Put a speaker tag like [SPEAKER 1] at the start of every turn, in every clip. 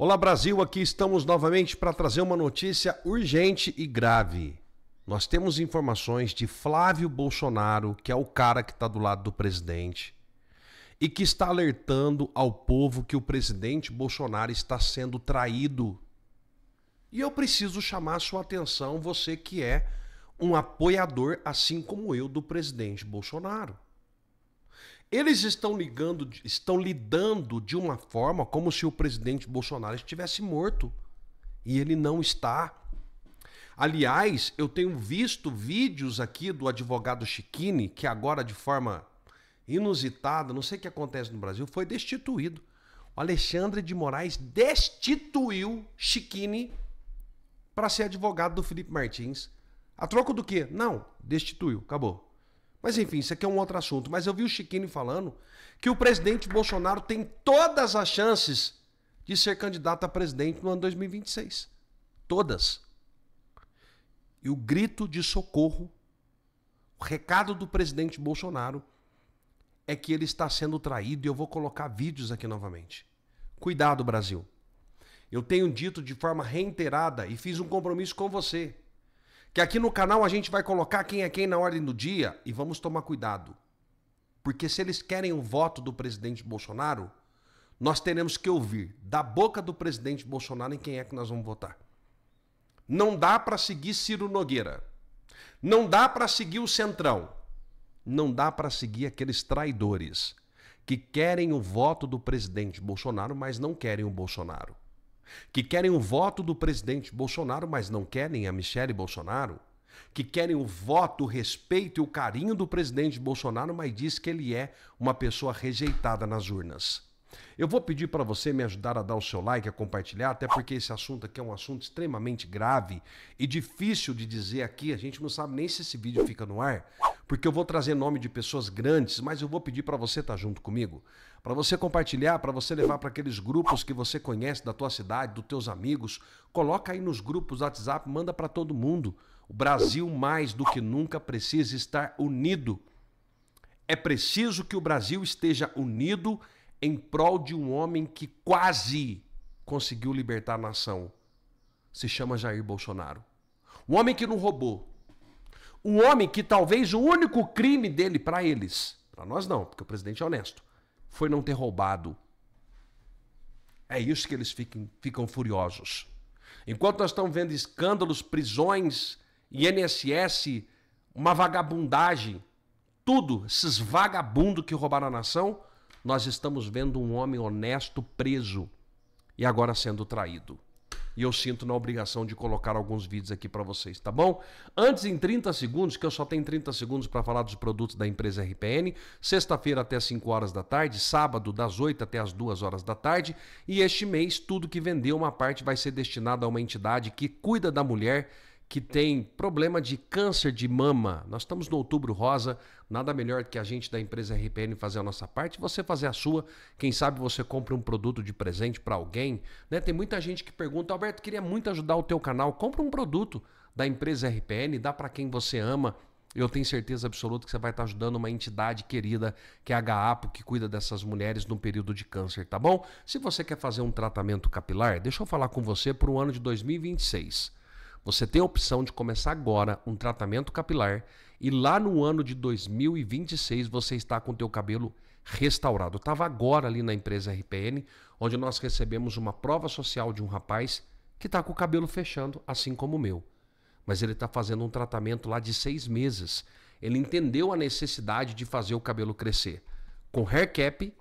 [SPEAKER 1] Olá Brasil, aqui estamos novamente para trazer uma notícia urgente e grave. Nós temos informações de Flávio Bolsonaro, que é o cara que está do lado do presidente, e que está alertando ao povo que o presidente Bolsonaro está sendo traído. E eu preciso chamar a sua atenção, você que é um apoiador, assim como eu, do presidente Bolsonaro. Eles estão lidando de uma forma como se o presidente Bolsonaro estivesse morto. E ele não está. Aliás, eu tenho visto vídeos aqui do advogado Chiquini, que agora de forma inusitada, não sei o que acontece no Brasil, foi destituído. O Alexandre de Moraes destituiu Chiquini para ser advogado do Felipe Martins. A troco do quê? Não, destituiu, acabou. Mas enfim, isso aqui é um outro assunto. Mas eu vi o Chiquini falando que o presidente Bolsonaro tem todas as chances de ser candidato a presidente no ano 2026. Todas. E o grito de socorro, o recado do presidente Bolsonaro é que ele está sendo traído, e eu vou colocar vídeos aqui novamente. Cuidado, Brasil. Eu tenho dito de forma reiterada e fiz um compromisso com você, que aqui no canal a gente vai colocar quem é quem na ordem do dia e vamos tomar cuidado. Porque se eles querem o voto do presidente Bolsonaro, nós teremos que ouvir da boca do presidente Bolsonaro em quem é que nós vamos votar. Não dá para seguir Ciro Nogueira. Não dá para seguir o Centrão. Não dá para seguir aqueles traidores que querem o voto do presidente Bolsonaro, mas não querem o Bolsonaro. Que querem o voto do presidente Bolsonaro, mas não querem a Michele Bolsonaro, que querem o voto, o respeito e o carinho do presidente Bolsonaro, mas diz que ele é uma pessoa rejeitada nas urnas. Eu vou pedir para você me ajudar a dar o seu like, a compartilhar, até porque esse assunto aqui é um assunto extremamente grave e difícil de dizer aqui, a gente não sabe nem se esse vídeo fica no ar, porque eu vou trazer nome de pessoas grandes, mas eu vou pedir para você estar junto comigo, para você compartilhar, para você levar para aqueles grupos que você conhece da tua cidade, dos teus amigos, coloca aí nos grupos do WhatsApp, manda para todo mundo. O Brasil mais do que nunca precisa estar unido. É preciso que o Brasil esteja unido em prol de um homem que quase conseguiu libertar a nação. Se chama Jair Bolsonaro. Um homem que não roubou. Um homem que talvez o único crime dele para eles, para nós não, porque o presidente é honesto, foi não ter roubado. É isso que eles ficam furiosos. Enquanto nós estamos vendo escândalos, prisões, INSS, uma vagabundagem, tudo, esses vagabundos que roubaram a nação, nós estamos vendo um homem honesto preso e agora sendo traído. E eu sinto na obrigação de colocar alguns vídeos aqui para vocês, tá bom? Antes, em 30 segundos, que eu só tenho 30 segundos para falar dos produtos da empresa RPN, sexta-feira até 5 horas da tarde, sábado das 8 até as 2 horas da tarde, e este mês tudo que vendeu, uma parte vai ser destinada a uma entidade que cuida da mulher que tem problema de câncer de mama. Nós estamos no Outubro Rosa, nada melhor que a gente da empresa RPN fazer a nossa parte, você fazer a sua. Quem sabe você compra um produto de presente para alguém, né? Tem muita gente que pergunta: Alberto, queria muito ajudar o teu canal, compra um produto da empresa RPN, dá para quem você ama. Eu tenho certeza absoluta que você vai estar ajudando uma entidade querida, que é a HAPO, que cuida dessas mulheres no período de câncer, tá bom? Se você quer fazer um tratamento capilar, deixa eu falar com você para o ano de 2026. Você tem a opção de começar agora um tratamento capilar e lá no ano de 2026 você está com o teu cabelo restaurado. Eu estava agora ali na empresa RPN, onde nós recebemos uma prova social de um rapaz que está com o cabelo fechando, assim como o meu. Mas ele está fazendo um tratamento lá de 6 meses. Ele entendeu a necessidade de fazer o cabelo crescer. Com Hair Cap,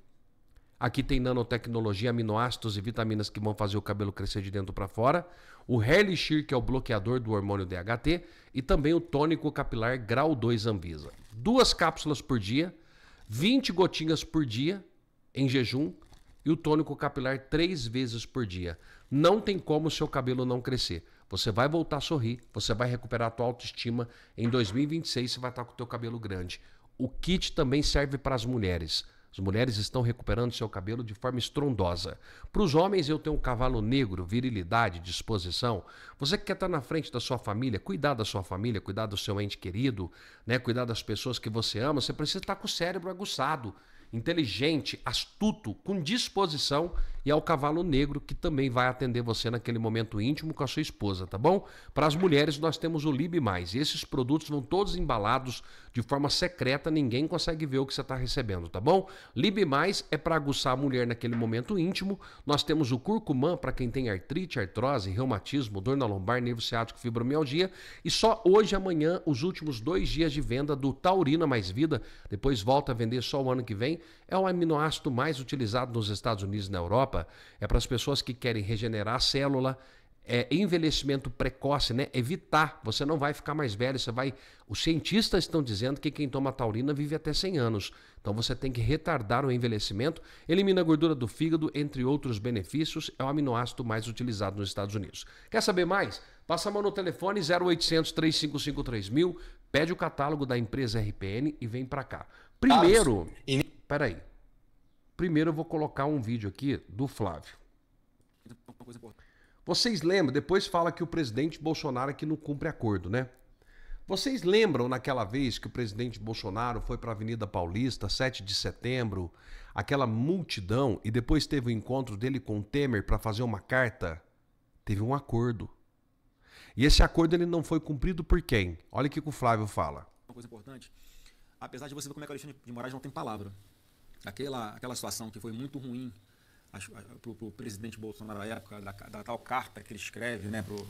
[SPEAKER 1] aqui tem nanotecnologia, aminoácidos e vitaminas que vão fazer o cabelo crescer de dentro para fora. O Hair Elixir, que é o bloqueador do hormônio DHT. E também o tônico capilar Grau 2 Anvisa. 2 cápsulas por dia, 20 gotinhas por dia em jejum. E o tônico capilar 3 vezes por dia. Não tem como o seu cabelo não crescer. Você vai voltar a sorrir, você vai recuperar a tua autoestima. Em 2026 você vai estar com o teu cabelo grande. O kit também serve para as mulheres. As mulheres estão recuperando seu cabelo de forma estrondosa. Para os homens, eu tenho um cavalo negro, virilidade, disposição. Você que quer estar na frente da sua família, cuidar da sua família, cuidar do seu ente querido, né? Cuidar das pessoas que você ama, você precisa estar com o cérebro aguçado, inteligente, astuto, com disposição e ao Cavalo Negro, que também vai atender você naquele momento íntimo com a sua esposa, tá bom? Para as mulheres nós temos o Lib Mais, e esses produtos vão todos embalados de forma secreta, ninguém consegue ver o que você está recebendo, tá bom? Lib Mais é para aguçar a mulher naquele momento íntimo. Nós temos o Curcumã para quem tem artrite, artrose, reumatismo, dor na lombar, nervo ciático, fibromialgia, e só hoje e amanhã os últimos 2 dias de venda do Taurina Mais Vida, depois volta a vender só o ano que vem. É o aminoácido mais utilizado nos Estados Unidos e na Europa. É para as pessoas que querem regenerar a célula, envelhecimento precoce, né? Evitar, você não vai ficar mais velho, você vai... Os cientistas estão dizendo que quem toma taurina vive até 100 anos. Então você tem que retardar o envelhecimento, elimina a gordura do fígado, entre outros benefícios. É o aminoácido mais utilizado nos Estados Unidos. Quer saber mais? Passa a mão no telefone 0800 355 3000, pede o catálogo da empresa RPN e vem para cá. Primeiro, peraí. Primeiro eu vou colocar um vídeo aqui do Flávio. Vocês lembram, depois fala que o presidente Bolsonaro aqui não cumpre acordo, né? Vocês lembram naquela vez que o presidente Bolsonaro foi para a Avenida Paulista, 7 de setembro, aquela multidão, e depois teve o encontro dele com o Temer para fazer uma carta? Teve um acordo. E esse acordo ele não foi cumprido por quem? Olha o que o Flávio fala.
[SPEAKER 2] Uma coisa importante, apesar de você ver como é que o Alexandre de Moraes não tem palavra. Aquela situação que foi muito ruim para o presidente Bolsonaro à época, da tal carta que ele escreve, né, para o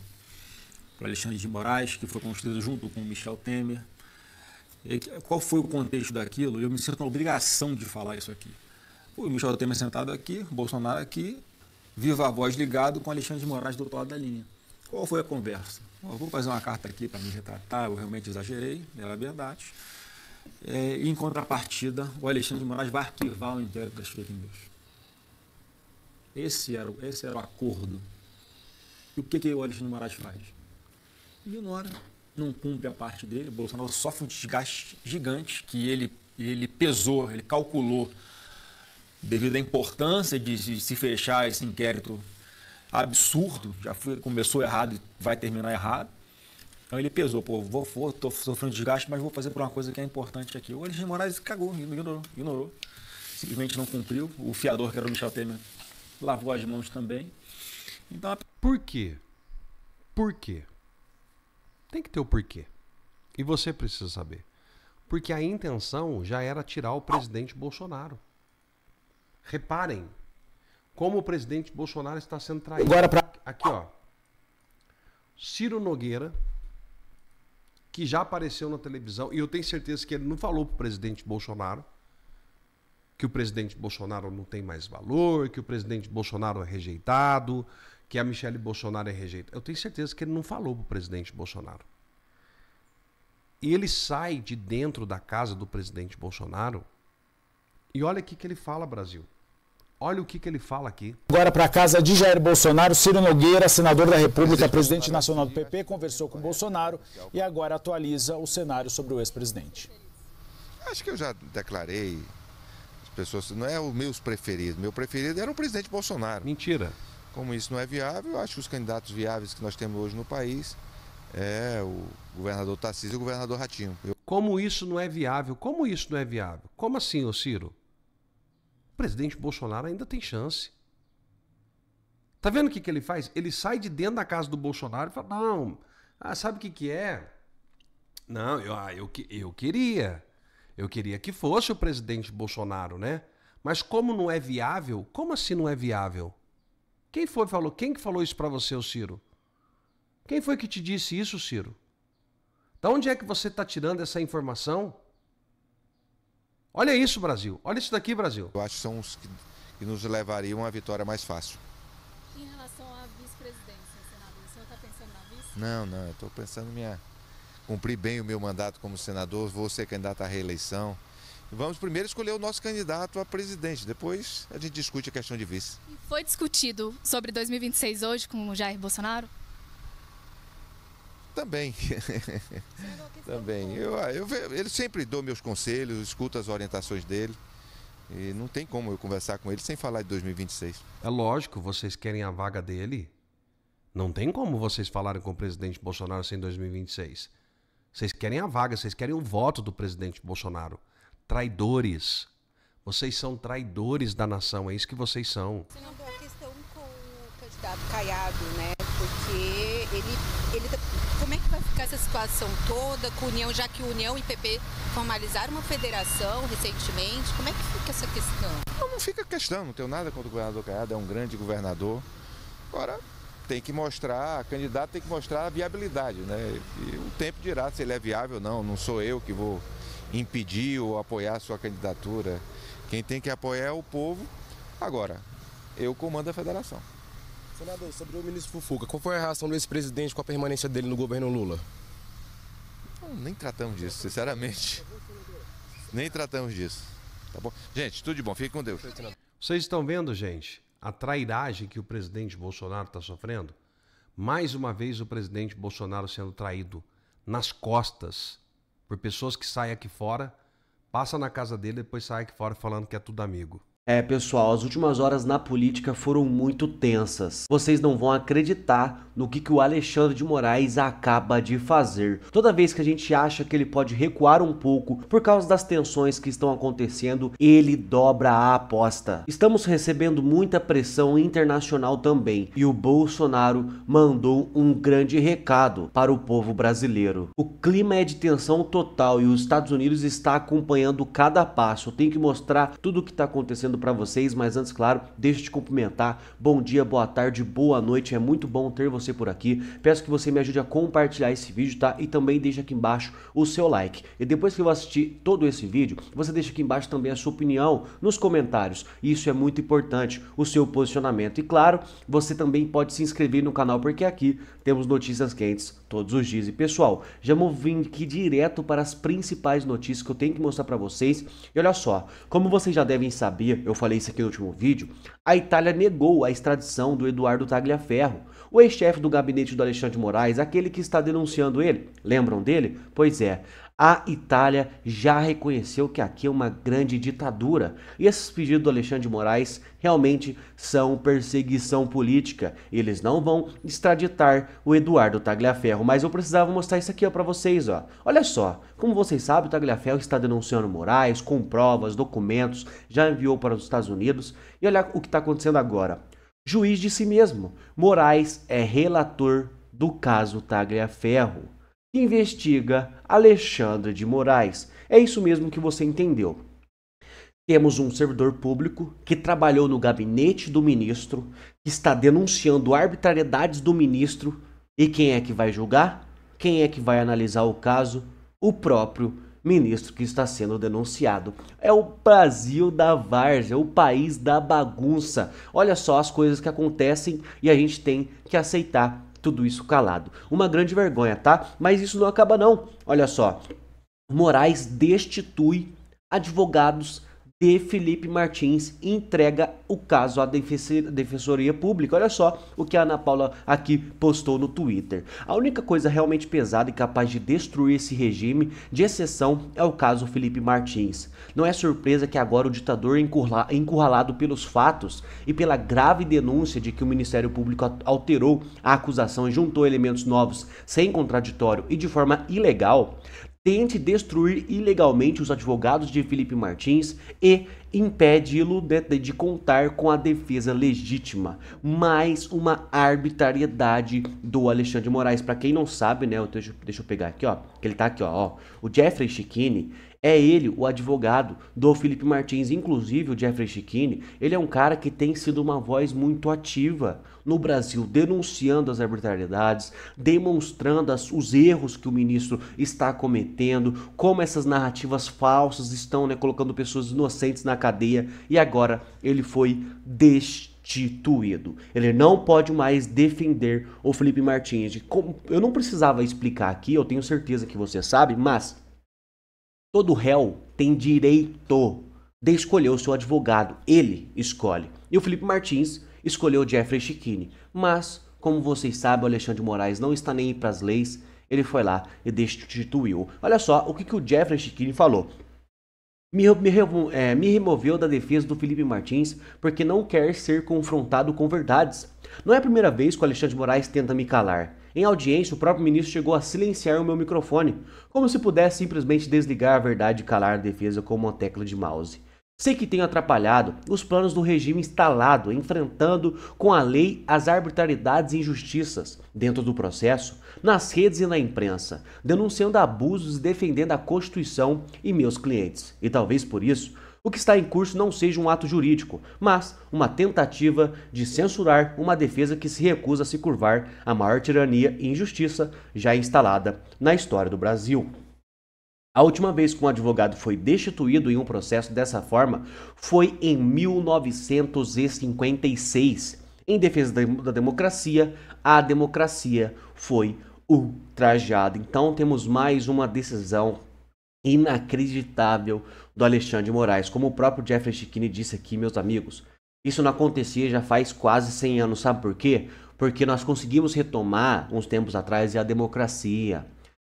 [SPEAKER 2] Alexandre de Moraes, que foi construído junto com o Michel Temer. E qual foi o contexto daquilo? Eu me sinto na obrigação de falar isso aqui. O Michel Temer sentado aqui, o Bolsonaro aqui, viva a voz ligado com o Alexandre de Moraes do outro lado da linha. Qual foi a conversa? Eu vou fazer uma carta aqui para me retratar, eu realmente exagerei, era verdade. E em contrapartida, o Alexandre de Moraes vai arquivar o inquérito das fake news. Esse era o acordo. E o que o Alexandre de Moraes faz? Ignora, não cumpre a parte dele. O Bolsonaro sofre um desgaste gigante que ele pesou, ele calculou, devido à importância de se fechar esse inquérito absurdo. Começou errado e vai terminar errado. Então ele pesou, estou sofrendo desgaste, mas vou fazer por uma coisa que é importante aqui. O Alexandre de Moraes cagou, ignorou. Simplesmente não cumpriu. O fiador, que era o Michel Temer, lavou as mãos também. Então,
[SPEAKER 1] por quê? Por quê? Tem que ter o porquê. E você precisa saber. Porque a intenção já era tirar o presidente Bolsonaro. Reparem como o presidente Bolsonaro está sendo traído. Aqui, ó. Ciro Nogueira, que já apareceu na televisão, e eu tenho certeza que ele não falou pro presidente Bolsonaro que o presidente Bolsonaro não tem mais valor, que o presidente Bolsonaro é rejeitado, que a Michelle Bolsonaro é rejeitada. Eu tenho certeza que ele não falou pro presidente Bolsonaro. E ele sai de dentro da casa do presidente Bolsonaro e olha o que ele fala, Brasil. Olha o que ele fala aqui.
[SPEAKER 3] Agora para a casa de Jair Bolsonaro, Ciro Nogueira, senador da República, presidente nacional do PP, conversou com Bolsonaro e agora atualiza o cenário sobre o ex-presidente.
[SPEAKER 4] Acho que eu já declarei, as pessoas, não é os meus preferidos, meu preferido era o presidente Bolsonaro.
[SPEAKER 1] Mentira.
[SPEAKER 4] Como isso não é viável, eu acho que os candidatos viáveis que nós temos hoje no país é o governador Tarcísio e o governador Ratinho.
[SPEAKER 1] Como isso não é viável? Como isso não é viável? Como assim, ô Ciro? O presidente Bolsonaro ainda tem chance. Tá vendo o que ele faz? Ele sai de dentro da casa do Bolsonaro e fala, não, sabe o que é? Não, eu queria. Eu queria que fosse o presidente Bolsonaro, né? Mas como não é viável, como assim não é viável? Quem que falou isso pra você, ô Ciro? Quem foi que te disse isso, Ciro? Da onde é que você tá tirando essa informação? Olha isso, Brasil. Olha isso daqui, Brasil.
[SPEAKER 4] Eu acho que são os que nos levariam a uma vitória mais fácil.
[SPEAKER 5] Em relação à vice-presidência, senador, o senhor está pensando na vice?
[SPEAKER 4] Não, eu estou pensando em cumprir bem o meu mandato como senador, vou ser candidato à reeleição. Vamos primeiro escolher o nosso candidato a presidente, depois a gente discute a questão de vice.
[SPEAKER 5] E foi discutido sobre 2026 hoje com o Jair Bolsonaro?
[SPEAKER 4] Também. Também. Ele sempre dou meus conselhos, escuto as orientações dele. E não tem como eu conversar com ele sem falar de 2026.
[SPEAKER 1] É lógico, vocês querem a vaga dele. Não tem como vocês falarem com o presidente Bolsonaro sem 2026. Vocês querem a vaga, vocês querem o voto do presidente Bolsonaro. Traidores. Vocês são traidores da nação, é isso que vocês são.
[SPEAKER 6] Senador, a questão com o candidato Caiado, né? Porque como é que vai ficar essa situação toda com a União, já que União e PP formalizaram uma federação recentemente? Como é que fica essa questão?
[SPEAKER 4] Não fica questão, não tenho nada contra o governador Caiado, é um grande governador. Agora, tem que mostrar, candidato tem que mostrar a viabilidade, né? E o tempo dirá se ele é viável ou não. Não sou eu que vou impedir ou apoiar a sua candidatura. Quem tem que apoiar é o povo. Agora, eu comando a federação.
[SPEAKER 7] Senador, sobre o ministro Fufuca, qual foi a reação do ex-presidente com a permanência dele no governo Lula?
[SPEAKER 4] Não, nem tratamos disso, sinceramente. Nem tratamos disso. Tá bom? Gente, tudo de bom. Fique com Deus.
[SPEAKER 1] Vocês estão vendo, gente, a trairagem que o presidente Bolsonaro está sofrendo? Mais uma vez o presidente Bolsonaro sendo traído nas costas por pessoas que saem aqui fora, passa na casa dele e depois sai aqui fora falando que é tudo amigo.
[SPEAKER 8] Pessoal, as últimas horas na política foram muito tensas. Vocês não vão acreditar no que o Alexandre de Moraes acaba de fazer. Toda vez que a gente acha que ele pode recuar um pouco por causa das tensões que estão acontecendo, ele dobra a aposta. Estamos recebendo muita pressão internacional também, e o Bolsonaro mandou um grande recado para o povo brasileiro. O clima é de tensão total e os Estados Unidos está acompanhando cada passo. Eu tenho que mostrar tudo o que está acontecendo para vocês, mas antes, claro, deixa eu te cumprimentar. Bom dia, boa tarde, boa noite, é muito bom ter você por aqui. Peço que você me ajude a compartilhar esse vídeo, tá? E também deixa aqui embaixo o seu like. E depois que eu assistir todo esse vídeo, você deixa aqui embaixo também a sua opinião nos comentários. Isso é muito importante, o seu posicionamento. E claro, você também pode se inscrever no canal, porque aqui temos notícias quentes todos os dias. E pessoal, já vou vir aqui direto para as principais notícias que eu tenho que mostrar para vocês. E olha só, como vocês já devem saber, eu falei isso aqui no último vídeo, a Itália negou a extradição do Eduardo Tagliaferro, o ex-chefe do gabinete do Alexandre de Moraes, aquele que está denunciando ele. Lembram dele? Pois é, a Itália já reconheceu que aqui é uma grande ditadura. E esses pedidos do Alexandre de Moraes realmente são perseguição política. Eles não vão extraditar o Eduardo Tagliaferro. Mas eu precisava mostrar isso aqui para vocês. Ó. Olha só, como vocês sabem, o Tagliaferro está denunciando Moraes com provas, documentos, já enviou para os Estados Unidos. E olha o que está acontecendo agora. Juiz de si mesmo. Moraes é relator do caso Tagliaferro, que investiga Alexandre de Moraes. É isso mesmo que você entendeu. Temos um servidor público que trabalhou no gabinete do ministro, que está denunciando arbitrariedades do ministro. E quem é que vai julgar? Quem é que vai analisar o caso? O próprio ministro que está sendo denunciado. É o Brasil da várzea, o país da bagunça. Olha só as coisas que acontecem e a gente tem que aceitar tudo isso calado. Uma grande vergonha, tá? Mas isso não acaba não. Olha só, Moraes destitui advogados de Felipe Martins e entrega o caso à Defensoria Pública. Olha só o que a Ana Paula aqui postou no Twitter. A única coisa realmente pesada e capaz de destruir esse regime de exceção é o caso Felipe Martins. Não é surpresa que agora o ditador, encurralado pelos fatos e pela grave denúncia de que o Ministério Público alterou a acusação e juntou elementos novos sem contraditório e de forma ilegal, tente destruir ilegalmente os advogados de Felipe Martins e impede-lo de contar com a defesa legítima. Mais uma arbitrariedade do Alexandre de Moraes. Para quem não sabe, né, deixa eu pegar aqui, ó, que ele tá aqui, ó, o Jeffrey Schichini, é ele o advogado do Felipe Martins. Inclusive o Jeffrey Schichini, ele é um cara que tem sido uma voz muito ativa no Brasil, denunciando as arbitrariedades, demonstrando os erros que o ministro está cometendo, como essas narrativas falsas estão, né, colocando pessoas inocentes na cadeia, e agora ele foi destituído. Ele não pode mais defender o Felipe Martins. Eu não precisava explicar aqui, eu tenho certeza que você sabe, mas todo réu tem direito de escolher o seu advogado. Ele escolhe. E o Felipe Martins escolheu o Jeffrey Schichini. Mas, como vocês sabem, o Alexandre de Moraes não está nem aí para as leis. Ele foi lá e destituiu. Olha só o que o Jeffrey Schichini falou. Me removeu da defesa do Felipe Martins porque não quer ser confrontado com verdades. Não é a primeira vez que o Alexandre de Moraes tenta me calar. Em audiência, o próprio ministro chegou a silenciar o meu microfone, como se pudesse simplesmente desligar a verdade e calar a defesa com uma tecla de mouse. Sei que tenho atrapalhado os planos do regime instalado, enfrentando com a lei as arbitrariedades e injustiças dentro do processo, nas redes e na imprensa, denunciando abusos e defendendo a Constituição e meus clientes. E talvez por isso, o que está em curso não seja um ato jurídico, mas uma tentativa de censurar uma defesa que se recusa a se curvar à maior tirania e injustiça já instalada na história do Brasil. A última vez que um advogado foi destituído em um processo dessa forma foi em 1956. Em defesa da democracia, a democracia foi ultrajada. Então temos mais uma decisão inacreditável do Alexandre de Moraes. Como o próprio Jeffrey Chikini disse aqui, meus amigos, isso não acontecia já faz quase 100 anos. Sabe por quê? Porque nós conseguimos retomar, uns tempos atrás, a democracia,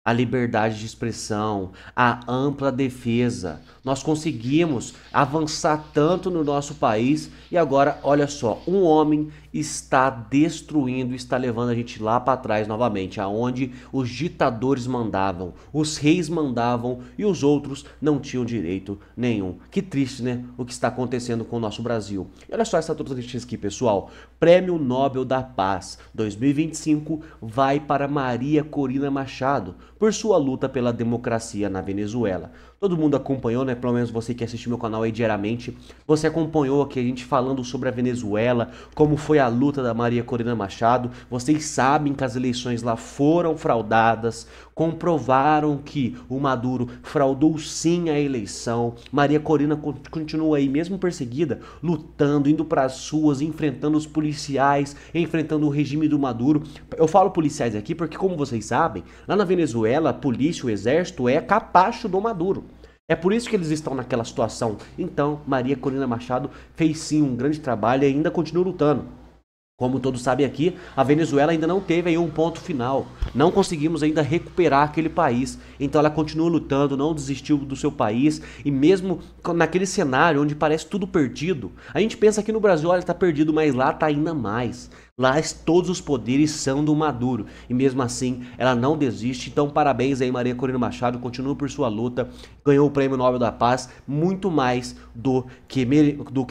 [SPEAKER 8] a liberdade de expressão, a ampla defesa. Nós conseguimos avançar tanto no nosso país e agora, olha só, um homem está destruindo, está levando a gente lá para trás novamente, aonde os ditadores mandavam, os reis mandavam e os outros não tinham direito nenhum. Que triste, né? O que está acontecendo com o nosso Brasil. E olha só essa outra notícia aqui, pessoal. Prêmio Nobel da Paz 2025 vai para Maria Corina Machado por sua luta pela democracia na Venezuela. Todo mundo acompanhou, né? Pelo menos você que assiste meu canal aí diariamente. Você acompanhou aqui a gente falando sobre a Venezuela, como foi a luta da Maria Corina Machado. Vocês sabem que as eleições lá foram fraudadas, comprovaram que o Maduro fraudou sim a eleição. Maria Corina continua aí, mesmo perseguida, lutando, indo para as ruas, enfrentando os policiais, enfrentando o regime do Maduro. Eu falo policiais aqui porque, como vocês sabem, lá na Venezuela, a polícia, o exército é capacho do Maduro. É por isso que eles estão naquela situação. Então, Maria Corina Machado fez sim um grande trabalho e ainda continua lutando. Como todos sabem aqui, a Venezuela ainda não teve aí um ponto final. Não conseguimos ainda recuperar aquele país. Então ela continua lutando, não desistiu do seu país. E mesmo naquele cenário onde parece tudo perdido, a gente pensa aqui no Brasil, olha, tá perdido, mas lá tá ainda mais. Lá todos os poderes são do Maduro. E mesmo assim, ela não desiste. Então parabéns aí, Maria Corina Machado. Continua por sua luta. Ganhou o Prêmio Nobel da Paz. Muito mais do que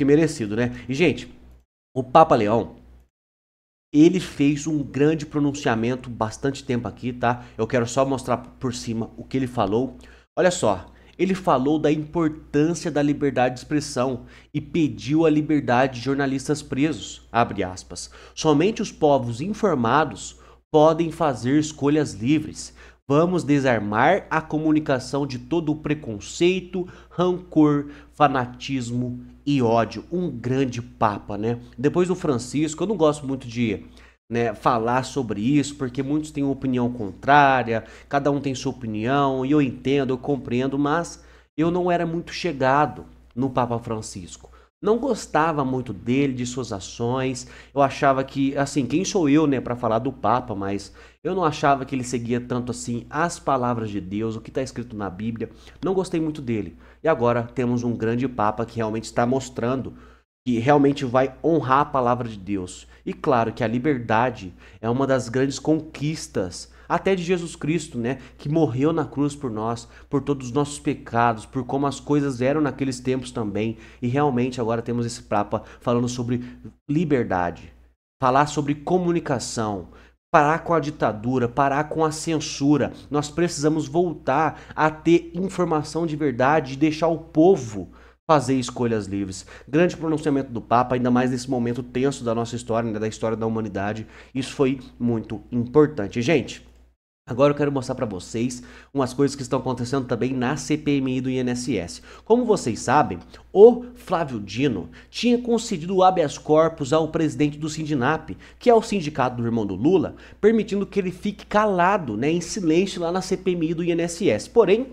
[SPEAKER 8] merecido, né? E, gente, o Papa Leão, ele fez um grande pronunciamento bastante tempo aqui, tá? Eu quero só mostrar por cima o que ele falou. Olha só, ele falou da importância da liberdade de expressão e pediu a liberdade de jornalistas presos, abre aspas. Somente os povos informados podem fazer escolhas livres. Vamos desarmar a comunicação de todo o preconceito, rancor, fanatismo e ódio. Um grande papa, né? Depois do Francisco, eu não gosto muito de falar sobre isso, porque muitos têm uma opinião contrária, cada um tem sua opinião, e eu entendo, eu compreendo, mas eu não era muito chegado no Papa Francisco. Não gostava muito dele, de suas ações. Eu achava que, assim, quem sou eu, né, para falar do Papa, mas eu não achava que ele seguia tanto assim as palavras de Deus, o que está escrito na Bíblia. Não gostei muito dele. E agora temos um grande Papa que realmente está mostrando que realmente vai honrar a palavra de Deus. E claro que a liberdade é uma das grandes conquistas até de Jesus Cristo, né, que morreu na cruz por nós, por todos os nossos pecados, por como as coisas eram naqueles tempos também. E realmente agora temos esse Papa falando sobre liberdade, falar sobre comunicação, parar com a ditadura, parar com a censura. Nós precisamos voltar a ter informação de verdade e deixar o povo fazer escolhas livres. Grande pronunciamento do Papa, ainda mais nesse momento tenso da nossa história, né, da história da humanidade. Isso foi muito importante. Gente, agora eu quero mostrar para vocês umas coisas que estão acontecendo também na CPMI do INSS. Como vocês sabem, o Flávio Dino tinha concedido o habeas corpus ao presidente do Sindinap, que é o sindicato do irmão do Lula, permitindo que ele fique calado, né, em silêncio lá na CPMI do INSS. Porém,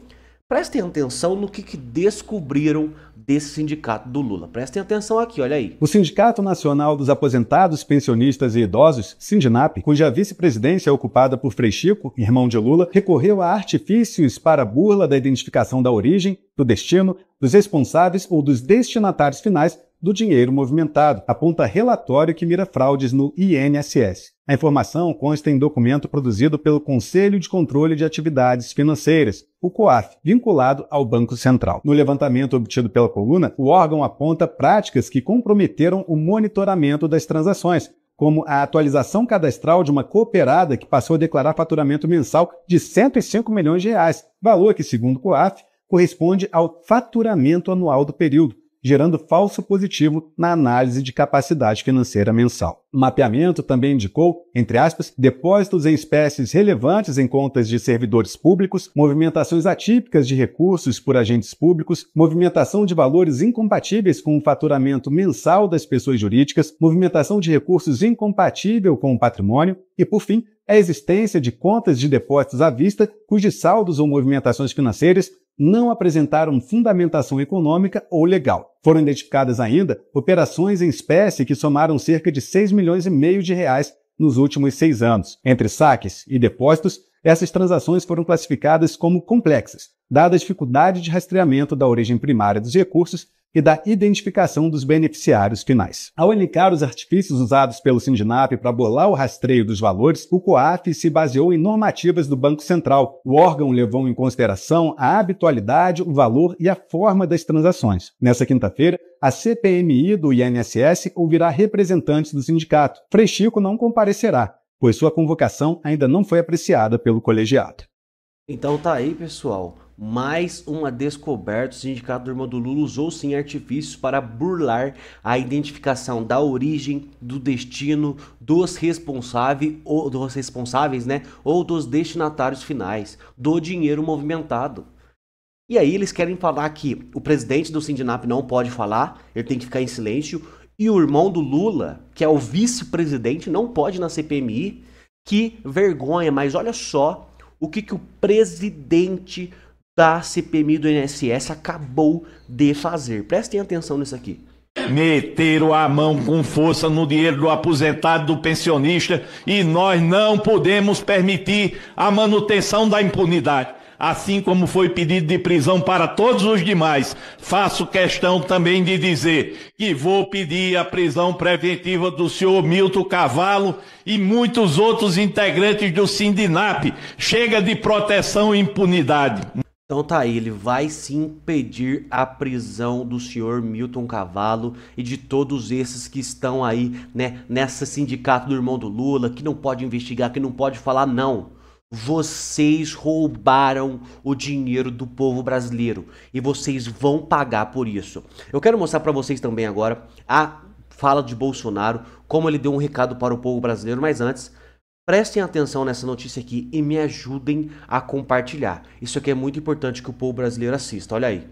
[SPEAKER 8] prestem atenção no que descobriram desse sindicato do Lula. Prestem atenção aqui, olha aí.
[SPEAKER 9] O Sindicato Nacional dos Aposentados, Pensionistas e Idosos, Sindinap, cuja vice-presidência é ocupada por Frei Chico, irmão de Lula, recorreu a artifícios para burla da identificação da origem, do destino, dos responsáveis ou dos destinatários finais do dinheiro movimentado, aponta relatório que mira fraudes no INSS. A informação consta em documento produzido pelo Conselho de Controle de Atividades Financeiras, o COAF, vinculado ao Banco Central. No levantamento obtido pela coluna, o órgão aponta práticas que comprometeram o monitoramento das transações, como a atualização cadastral de uma cooperada que passou a declarar faturamento mensal de R$ 105 milhões de reais, valor que, segundo o COAF, corresponde ao faturamento anual do período, gerando falso positivo na análise de capacidade financeira mensal. O mapeamento também indicou, entre aspas, depósitos em espécies relevantes em contas de servidores públicos, movimentações atípicas de recursos por agentes públicos, movimentação de valores incompatíveis com o faturamento mensal das pessoas jurídicas, movimentação de recursos incompatível com o patrimônio e, por fim, a existência de contas de depósitos à vista cujos saldos ou movimentações financeiras não apresentaram fundamentação econômica ou legal. Foram identificadas ainda operações em espécie que somaram cerca de 6 milhões e meio de reais nos últimos 6 anos. Entre saques e depósitos, essas transações foram classificadas como complexas, dada a dificuldade de rastreamento da origem primária dos recursos e da identificação dos beneficiários finais. Ao elencar os artifícios usados pelo Sindinap para bolar o rastreio dos valores, o COAF se baseou em normativas do Banco Central. O órgão levou em consideração a habitualidade, o valor e a forma das transações. Nessa quinta-feira, a CPMI do INSS ouvirá representantes do sindicato. Frei Chico não comparecerá, pois sua convocação ainda não foi apreciada pelo colegiado.
[SPEAKER 8] Então tá aí, pessoal. Mais uma descoberta. O sindicato do Irmão do Lula usou sim artifícios para burlar a identificação da origem, do destino, dos responsáveis, né? Ou dos destinatários finais do dinheiro movimentado. E aí eles querem falar que o presidente do Sindinap não pode falar, ele tem que ficar em silêncio, e o irmão do Lula, que é o vice-presidente, não pode ir na CPMI. Que vergonha, mas olha só o que o presidente da CPMI do INSS acabou de fazer. Prestem atenção nisso aqui.
[SPEAKER 10] Meteram a mão com força no dinheiro do aposentado, do pensionista, e nós não podemos permitir a manutenção da impunidade. Assim como foi pedido de prisão para todos os demais, faço questão também de dizer que vou pedir a prisão preventiva do senhor Milton Cavallo e muitos outros integrantes do Sindinap. Chega de proteção e impunidade.
[SPEAKER 8] Então tá aí, ele vai sim pedir a prisão do senhor Milton Cavallo e de todos esses que estão aí, né, nessa sindicato do Irmão do Lula, que não pode investigar, que não pode falar não. Vocês roubaram o dinheiro do povo brasileiro e vocês vão pagar por isso. Eu quero mostrar para vocês também agora a fala de Bolsonaro, como ele deu um recado para o povo brasileiro, mas antes, prestem atenção nessa notícia aqui e me ajudem a compartilhar. Isso aqui é muito importante que o povo brasileiro assista, olha aí.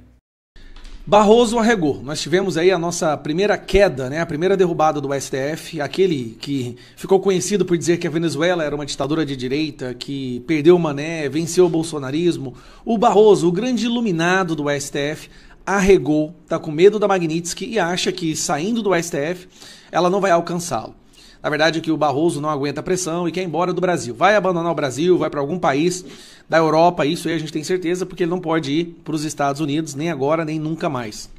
[SPEAKER 11] Barroso arregou. Nós tivemos aí a nossa primeira queda, né? A primeira derrubada do STF, aquele que ficou conhecido por dizer que a Venezuela era uma ditadura de direita, que perdeu o Mané, venceu o bolsonarismo. O Barroso, o grande iluminado do STF, arregou, tá com medo da Magnitsky e acha que saindo do STF ela não vai alcançá-lo. Na verdade é que o Barroso não aguenta a pressão e quer ir embora do Brasil. Vai abandonar o Brasil, vai para algum país da Europa, isso aí a gente tem certeza, porque ele não pode ir para os Estados Unidos, nem agora, nem nunca mais.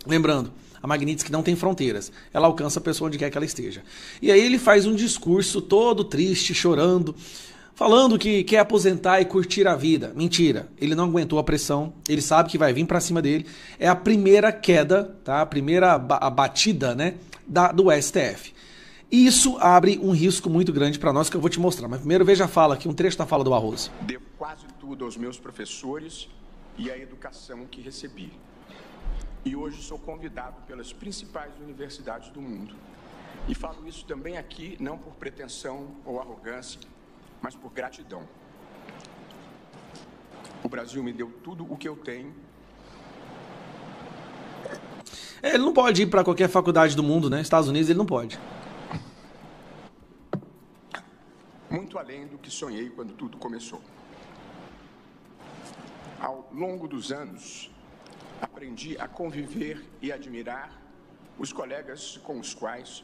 [SPEAKER 11] Lembrando, a Magnitsky não tem fronteiras, ela alcança a pessoa onde quer que ela esteja. E aí ele faz um discurso todo triste, chorando, falando que quer aposentar e curtir a vida. Mentira, ele não aguentou a pressão, ele sabe que vai vir para cima dele. É a primeira queda, tá? A primeira batida, né, do STF. E isso abre um risco muito grande para nós, que eu vou te mostrar. Mas primeiro veja a fala aqui, um trecho da fala do Barroso.
[SPEAKER 12] Devo quase tudo aos meus professores e à educação que recebi. E hoje sou convidado pelas principais universidades do mundo. E falo isso também aqui, não por pretensão ou arrogância, mas por gratidão. O Brasil me deu tudo o que eu tenho.
[SPEAKER 11] Ele não pode ir para qualquer faculdade do mundo, né? Estados Unidos ele não pode.
[SPEAKER 12] Muito além do que sonhei quando tudo começou. Ao longo dos anos, aprendi a conviver e admirar os colegas com os quais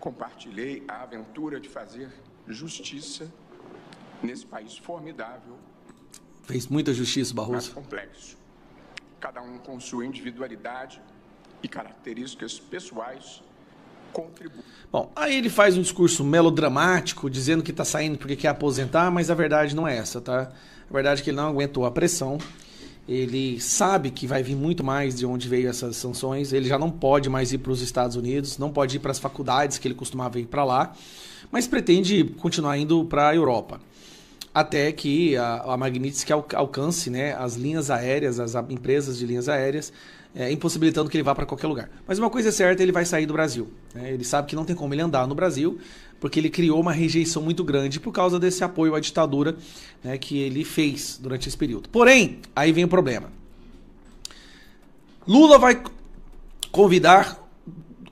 [SPEAKER 12] compartilhei a aventura de fazer justiça nesse país formidável.
[SPEAKER 11] Fez muita justiça, Barroso.
[SPEAKER 12] Mas complexo. Cada um com sua individualidade e características pessoais contribuem.
[SPEAKER 11] Bom, aí ele faz um discurso melodramático, dizendo que está saindo porque quer aposentar, mas a verdade não é essa, tá? A verdade é que ele não aguentou a pressão. Ele sabe que vai vir muito mais de onde veio essas sanções. Ele já não pode mais ir para os Estados Unidos, não pode ir para as faculdades que ele costumava ir para lá, mas pretende continuar indo para a Europa. Até que a Magnitsky alcance, né, as linhas aéreas, as empresas de linhas aéreas, impossibilitando que ele vá para qualquer lugar. Mas uma coisa é certa, ele vai sair do Brasil. Né? Ele sabe que não tem como ele andar no Brasil, porque ele criou uma rejeição muito grande por causa desse apoio à ditadura, né, que ele fez durante esse período. Porém, aí vem o problema. Lula vai convidar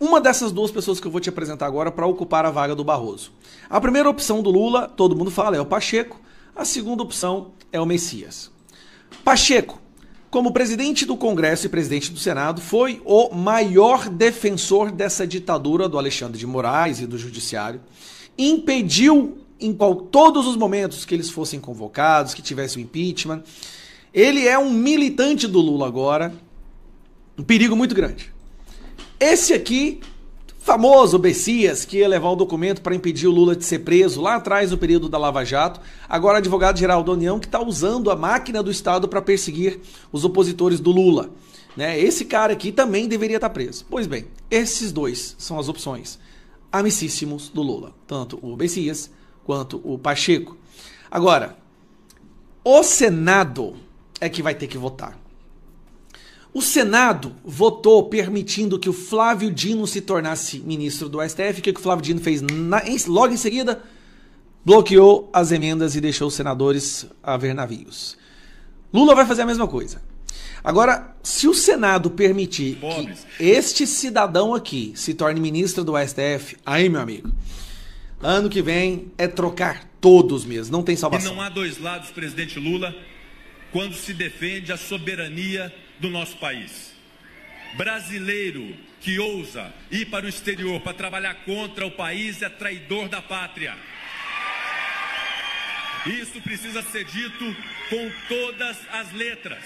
[SPEAKER 11] uma dessas duas pessoas que eu vou te apresentar agora para ocupar a vaga do Barroso. A primeira opção do Lula, todo mundo fala, é o Pacheco. A segunda opção é o Messias. Pacheco, como presidente do Congresso e presidente do Senado, foi o maior defensor dessa ditadura do Alexandre de Moraes e do Judiciário. Impediu em todos os momentos que eles fossem convocados, que tivesse o impeachment. Ele é um militante do Lula agora. Um perigo muito grande. Esse aqui, famoso Messias, que ia levar o documento para impedir o Lula de ser preso lá atrás no período da Lava Jato, agora advogado-geral da União, que está usando a máquina do Estado para perseguir os opositores do Lula. Né? Esse cara aqui também deveria estar preso. Pois bem, esses dois são as opções amicíssimos do Lula, tanto o Messias quanto o Pacheco. Agora, o Senado é que vai ter que votar. O Senado votou permitindo que o Flávio Dino se tornasse ministro do STF. O que o Flávio Dino fez logo em seguida? Bloqueou as emendas e deixou os senadores a ver navios. Lula vai fazer a mesma coisa. Agora, se o Senado permitir que este cidadão aqui se torne ministro do STF, aí, meu amigo, ano que vem é trocar todos mesmo, não tem salvação.
[SPEAKER 13] E não há dois lados, presidente Lula, quando se defende a soberania do nosso país. Brasileiro que ousa ir para o exterior para trabalhar contra o país é traidor da pátria. Isso precisa ser dito com todas as letras.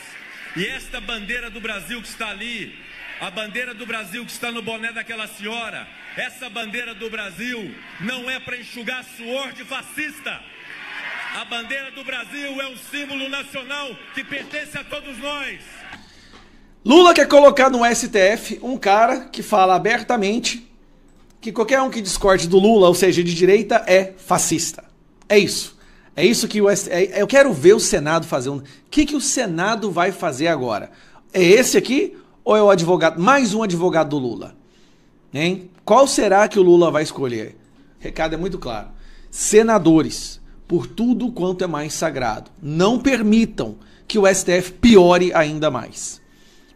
[SPEAKER 13] E esta bandeira do Brasil que está ali, a bandeira do Brasil que está no boné daquela senhora, essa bandeira do Brasil não é para enxugar suor de fascista. A bandeira do Brasil é um símbolo nacional que pertence a todos nós.
[SPEAKER 11] Lula quer colocar no STF um cara que fala abertamente que qualquer um que discorde do Lula, ou seja, de direita, é fascista. É isso. É isso que o STF... Eu quero ver o Senado fazer um... O que o Senado vai fazer agora? É esse aqui ou é o advogado, mais um advogado do Lula? Hein? Qual será que o Lula vai escolher? O recado é muito claro. Senadores, por tudo quanto é mais sagrado, não permitam que o STF piore ainda mais.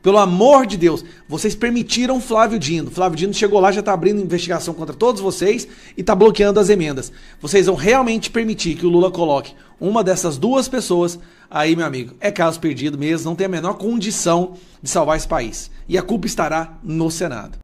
[SPEAKER 11] Pelo amor de Deus, vocês permitiram Flávio Dino. Flávio Dino chegou lá, já está abrindo investigação contra todos vocês e está bloqueando as emendas. Vocês vão realmente permitir que o Lula coloque uma dessas duas pessoas, aí, meu amigo, é caso perdido mesmo, não tem a menor condição de salvar esse país. E a culpa estará no Senado.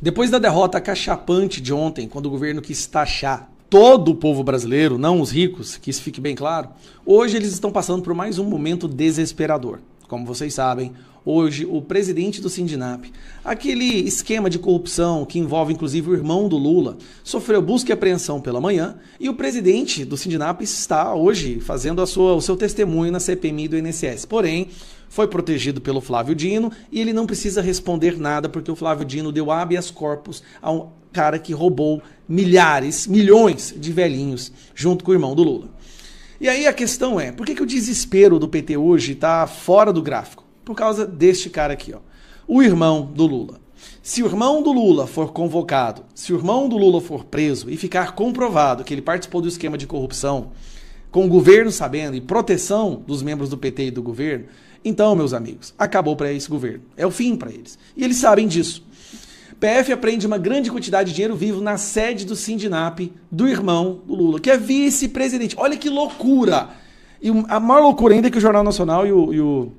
[SPEAKER 11] Depois da derrota acachapante de ontem, quando o governo quis taxar todo o povo brasileiro, não os ricos, que isso fique bem claro, hoje eles estão passando por mais um momento desesperador. Como vocês sabem, hoje o presidente do Sindinap, aquele esquema de corrupção que envolve inclusive o irmão do Lula, sofreu busca e apreensão pela manhã e o presidente do Sindinap está hoje fazendo o seu testemunho na CPMI do INSS. Porém, foi protegido pelo Flávio Dino e ele não precisa responder nada porque o Flávio Dino deu habeas corpus a um cara que roubou milhões de velhinhos junto com o irmão do Lula. E aí a questão é, por que o desespero do PT hoje está fora do gráfico? Por causa deste cara aqui, ó, o irmão do Lula. Se o irmão do Lula for convocado, se o irmão do Lula for preso e ficar comprovado que ele participou do esquema de corrupção, com o governo sabendo e proteção dos membros do PT e do governo, então, meus amigos, acabou para esse governo. É o fim para eles. E eles sabem disso. PF apreende uma grande quantidade de dinheiro vivo na sede do Sindinap do irmão do Lula, que é vice-presidente. Olha que loucura! E a maior loucura ainda é que o Jornal Nacional e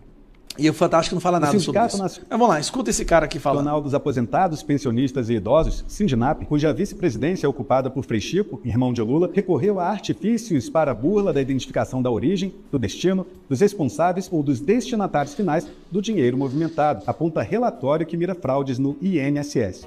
[SPEAKER 11] E o Fantástico não fala nada sobre isso. Mas vamos lá, escuta esse cara aqui falando.
[SPEAKER 9] Nacional dos Aposentados, Pensionistas e Idosos, Sindinap, cuja vice-presidência é ocupada por Frei Chico, irmão de Lula, recorreu a artifícios para a burla da identificação da origem, do destino, dos responsáveis ou dos destinatários finais do dinheiro movimentado, aponta relatório que mira fraudes no INSS.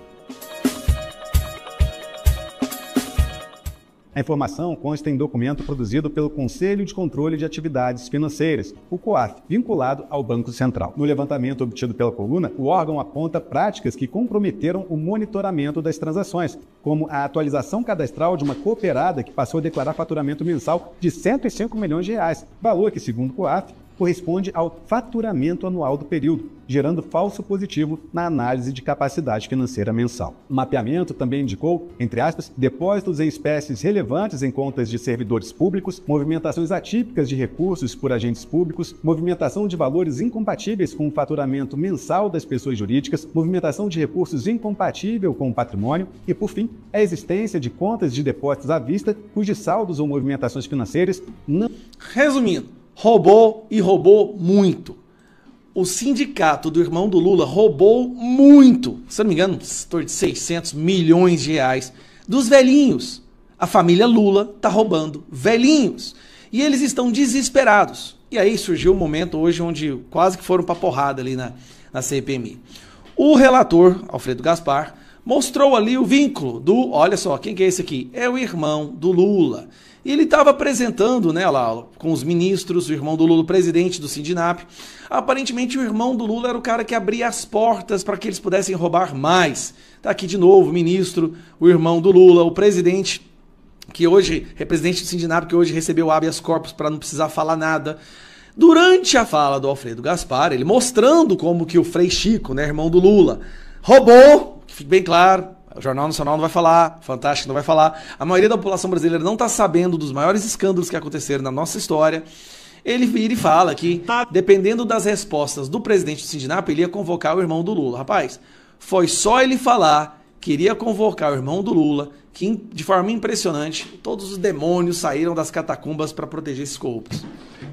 [SPEAKER 9] A informação consta em documento produzido pelo Conselho de Controle de Atividades Financeiras, o COAF, vinculado ao Banco Central. No levantamento obtido pela coluna, o órgão aponta práticas que comprometeram o monitoramento das transações, como a atualização cadastral de uma cooperada que passou a declarar faturamento mensal de R$ 105 milhões, valor que, segundo o COAF, corresponde ao faturamento anual do período, gerando falso positivo na análise de capacidade financeira mensal. O mapeamento também indicou, entre aspas, depósitos em espécies relevantes em contas de servidores públicos, movimentações atípicas de recursos por agentes públicos, movimentação de valores incompatíveis com o faturamento mensal das pessoas jurídicas, movimentação de recursos incompatível com o patrimônio e, por fim, a existência de contas de depósitos à vista cujos saldos ou movimentações financeiras não...
[SPEAKER 11] Resumindo, roubou e roubou muito. O sindicato do irmão do Lula roubou muito, se não me engano, em de 600 milhões de reais dos velhinhos. A família Lula está roubando velhinhos. E eles estão desesperados. E aí surgiu um momento hoje onde quase que foram para porrada ali na CPMI. O relator, Alfredo Gaspar, mostrou ali o vínculo do... Olha só, quem que é esse aqui? É o irmão do Lula. E ele estava apresentando, né, lá com os ministros, o irmão do Lula, o presidente do Sindinap. Aparentemente o irmão do Lula era o cara que abria as portas para que eles pudessem roubar mais. Tá aqui de novo o ministro, o irmão do Lula, o presidente, que hoje, representante do Sindinap, que hoje recebeu habeas corpus para não precisar falar nada. Durante a fala do Alfredo Gaspar, ele mostrando como que o Frei Chico, né, irmão do Lula, roubou, que fique bem claro. O Jornal Nacional não vai falar, o Fantástico não vai falar. A maioria da população brasileira não está sabendo dos maiores escândalos que aconteceram na nossa história. Ele vira e fala que, dependendo das respostas do presidente do Sindinap, ele ia convocar o irmão do Lula. Rapaz, foi só ele falar que iria convocar o irmão do Lula, que, de forma impressionante, todos os demônios saíram das catacumbas para proteger esses corruptos.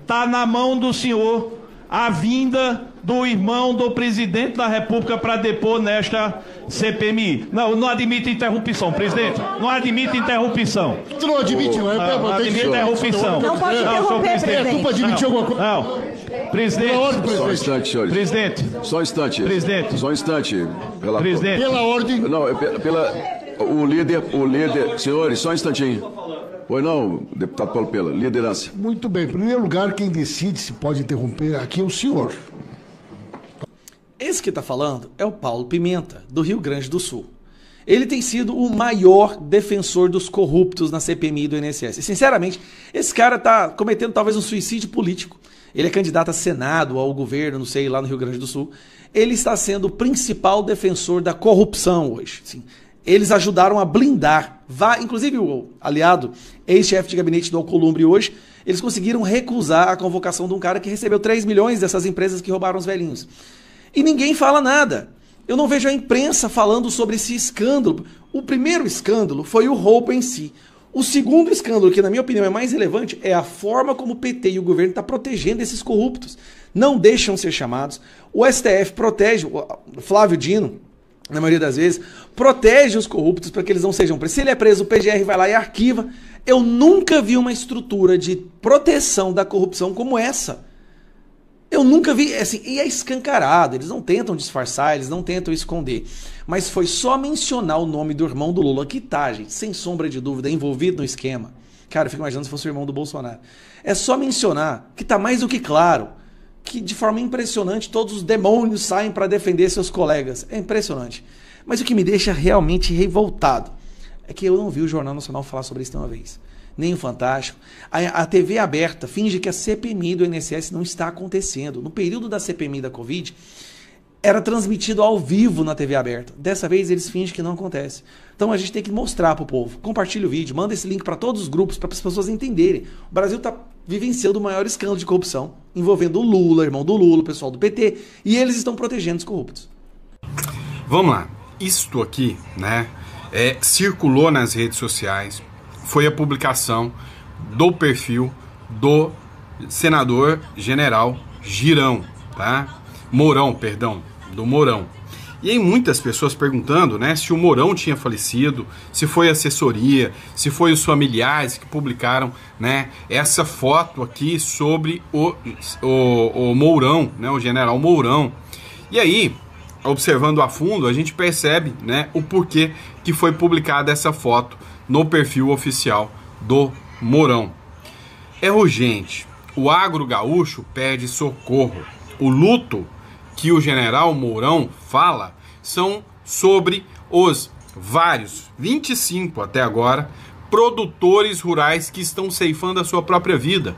[SPEAKER 10] Está na mão do senhor a vinda do irmão do presidente da República para depor nesta CPMI. Não admite interrupção, presidente. Não admite interrupção.
[SPEAKER 14] Você não admite, não.
[SPEAKER 10] Não admite interrupção.
[SPEAKER 14] Não pode interromper, presidente. É culpa de admitir alguma coisa.
[SPEAKER 10] Não. Presidente.
[SPEAKER 14] Só um instante, senhores.
[SPEAKER 10] Presidente.
[SPEAKER 14] Só um instante.
[SPEAKER 10] Presidente.
[SPEAKER 14] Só um instante.
[SPEAKER 10] Presidente.
[SPEAKER 14] Pela ordem. Não, o líder. Senhores, só um instantinho. Pois não, deputado Paulo Pela, liderança. Muito bem. Em primeiro lugar, quem decide se pode interromper aqui é o senhor.
[SPEAKER 11] Esse que está falando é o Paulo Pimenta, do Rio Grande do Sul. Ele tem sido o maior defensor dos corruptos na CPMI do INSS. E, sinceramente, esse cara está cometendo talvez um suicídio político. Ele é candidato a Senado, ao governo, não sei, lá no Rio Grande do Sul. Ele está sendo o principal defensor da corrupção hoje. Sim. Eles ajudaram a blindar, inclusive o aliado, ex-chefe de gabinete do Alcolumbre hoje, eles conseguiram recusar a convocação de um cara que recebeu 3 milhões dessas empresas que roubaram os velhinhos. E ninguém fala nada. Eu não vejo a imprensa falando sobre esse escândalo. O primeiro escândalo foi o roubo em si. O segundo escândalo, que na minha opinião é mais relevante, é a forma como o PT e o governo estão protegendo esses corruptos. Não deixam ser chamados. O STF protege, o Flávio Dino, na maioria das vezes, protege os corruptos para que eles não sejam presos. Se ele é preso, o PGR vai lá e arquiva. Eu nunca vi uma estrutura de proteção da corrupção como essa. Eu nunca vi, assim, e é escancarado, eles não tentam disfarçar, eles não tentam esconder. Mas foi só mencionar o nome do irmão do Lula, que tá, gente, sem sombra de dúvida, envolvido no esquema. Cara, eu fico imaginando se fosse o irmão do Bolsonaro. É só mencionar que tá mais do que claro que de forma impressionante todos os demônios saem para defender seus colegas. É impressionante. Mas o que me deixa realmente revoltado é que eu não vi o Jornal Nacional falar sobre isso uma vez. Nem o Fantástico. A TV aberta finge que a CPMI do INSS não está acontecendo. No período da CPMI da Covid, era transmitido ao vivo na TV aberta. Dessa vez eles fingem que não acontece. Então a gente tem que mostrar para o povo. Compartilha o vídeo, manda esse link para todos os grupos, para as pessoas entenderem. O Brasil está vivenciando o maior escândalo de corrupção, envolvendo o Lula, irmão do Lula, o pessoal do PT, e eles estão protegendo os corruptos.
[SPEAKER 15] Vamos lá. Isto aqui, né, circulou nas redes sociais, foi a publicação do perfil do senador general Girão, tá? Mourão, perdão, do Mourão. E aí muitas pessoas perguntando, né, se o Mourão tinha falecido, se foi a assessoria, se foi os familiares que publicaram, né, essa foto aqui sobre o Mourão, né, o general Mourão. E aí, observando a fundo, a gente percebe, né, o porquê que foi publicada essa foto no perfil oficial do Mourão. É urgente. O agro gaúcho pede socorro. O luto que o general Mourão fala são sobre os vários, 25 até agora, produtores rurais que estão ceifando a sua própria vida.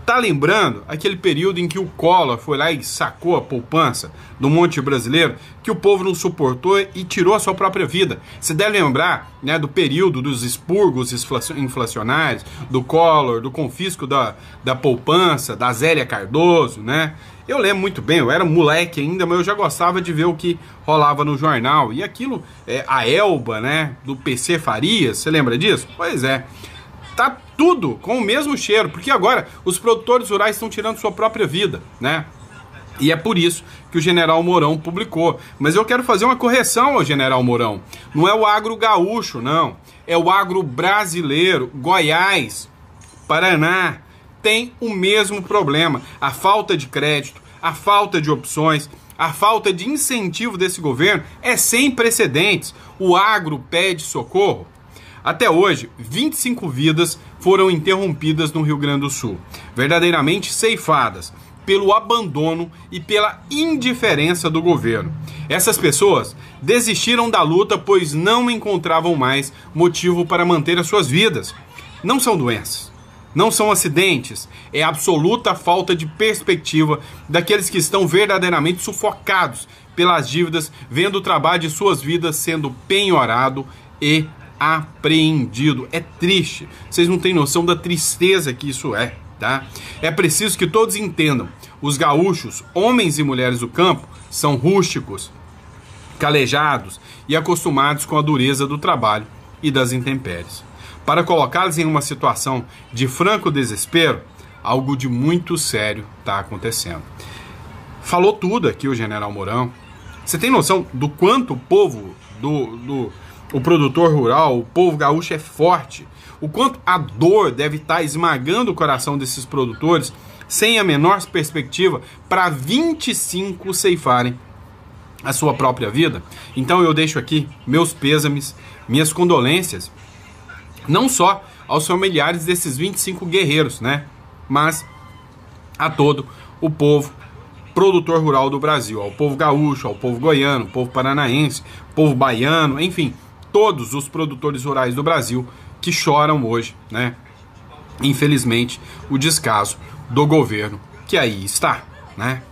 [SPEAKER 15] Tá lembrando aquele período em que o Collor foi lá e sacou a poupança do Monte Brasileiro, que o povo não suportou e tirou a sua própria vida? Você deve lembrar, né, do período dos expurgos inflacionários, do Collor, do confisco da poupança, da Zélia Cardoso, né? Eu lembro muito bem, eu era moleque ainda, mas eu já gostava de ver o que rolava no jornal. E aquilo, a Elba, né, do PC Farias, você lembra disso? Pois é. Tá tudo com o mesmo cheiro, porque agora os produtores rurais estão tirando sua própria vida, né? E é por isso que o general Mourão publicou. Mas eu quero fazer uma correção ao general Mourão. Não é o agro gaúcho, não. É o agro brasileiro, Goiás, Paraná. Tem o mesmo problema. A falta de crédito, a falta de opções, a falta de incentivo desse governo é sem precedentes. O agro pede socorro. Até hoje, 25 vidas foram interrompidas no Rio Grande do Sul, verdadeiramente ceifadas pelo abandono e pela indiferença do governo. Essas pessoas desistiram da luta pois não encontravam mais motivo para manter as suas vidas. Não são doenças, não são acidentes, é absoluta falta de perspectiva daqueles que estão verdadeiramente sufocados pelas dívidas, vendo o trabalho de suas vidas sendo penhorado e apreendido. É triste, vocês não têm noção da tristeza que isso é, tá? É preciso que todos entendam, os gaúchos, homens e mulheres do campo, são rústicos, calejados e acostumados com a dureza do trabalho e das intempéries. Para colocá-los em uma situação de franco desespero, algo de muito sério está acontecendo. Falou tudo aqui o general Mourão. Você tem noção do quanto o povo o produtor rural, o povo gaúcho é forte? O quanto a dor deve estar esmagando o coração desses produtores sem a menor perspectiva para 25 ceifarem a sua própria vida? Então eu deixo aqui meus pêsames, minhas condolências, não só aos familiares desses 25 guerreiros, né? Mas a todo o povo produtor rural do Brasil, ao povo gaúcho, ao povo goiano, ao povo paranaense, povo baiano, enfim, todos os produtores rurais do Brasil que choram hoje, né? Infelizmente, o descaso do governo que aí está, né?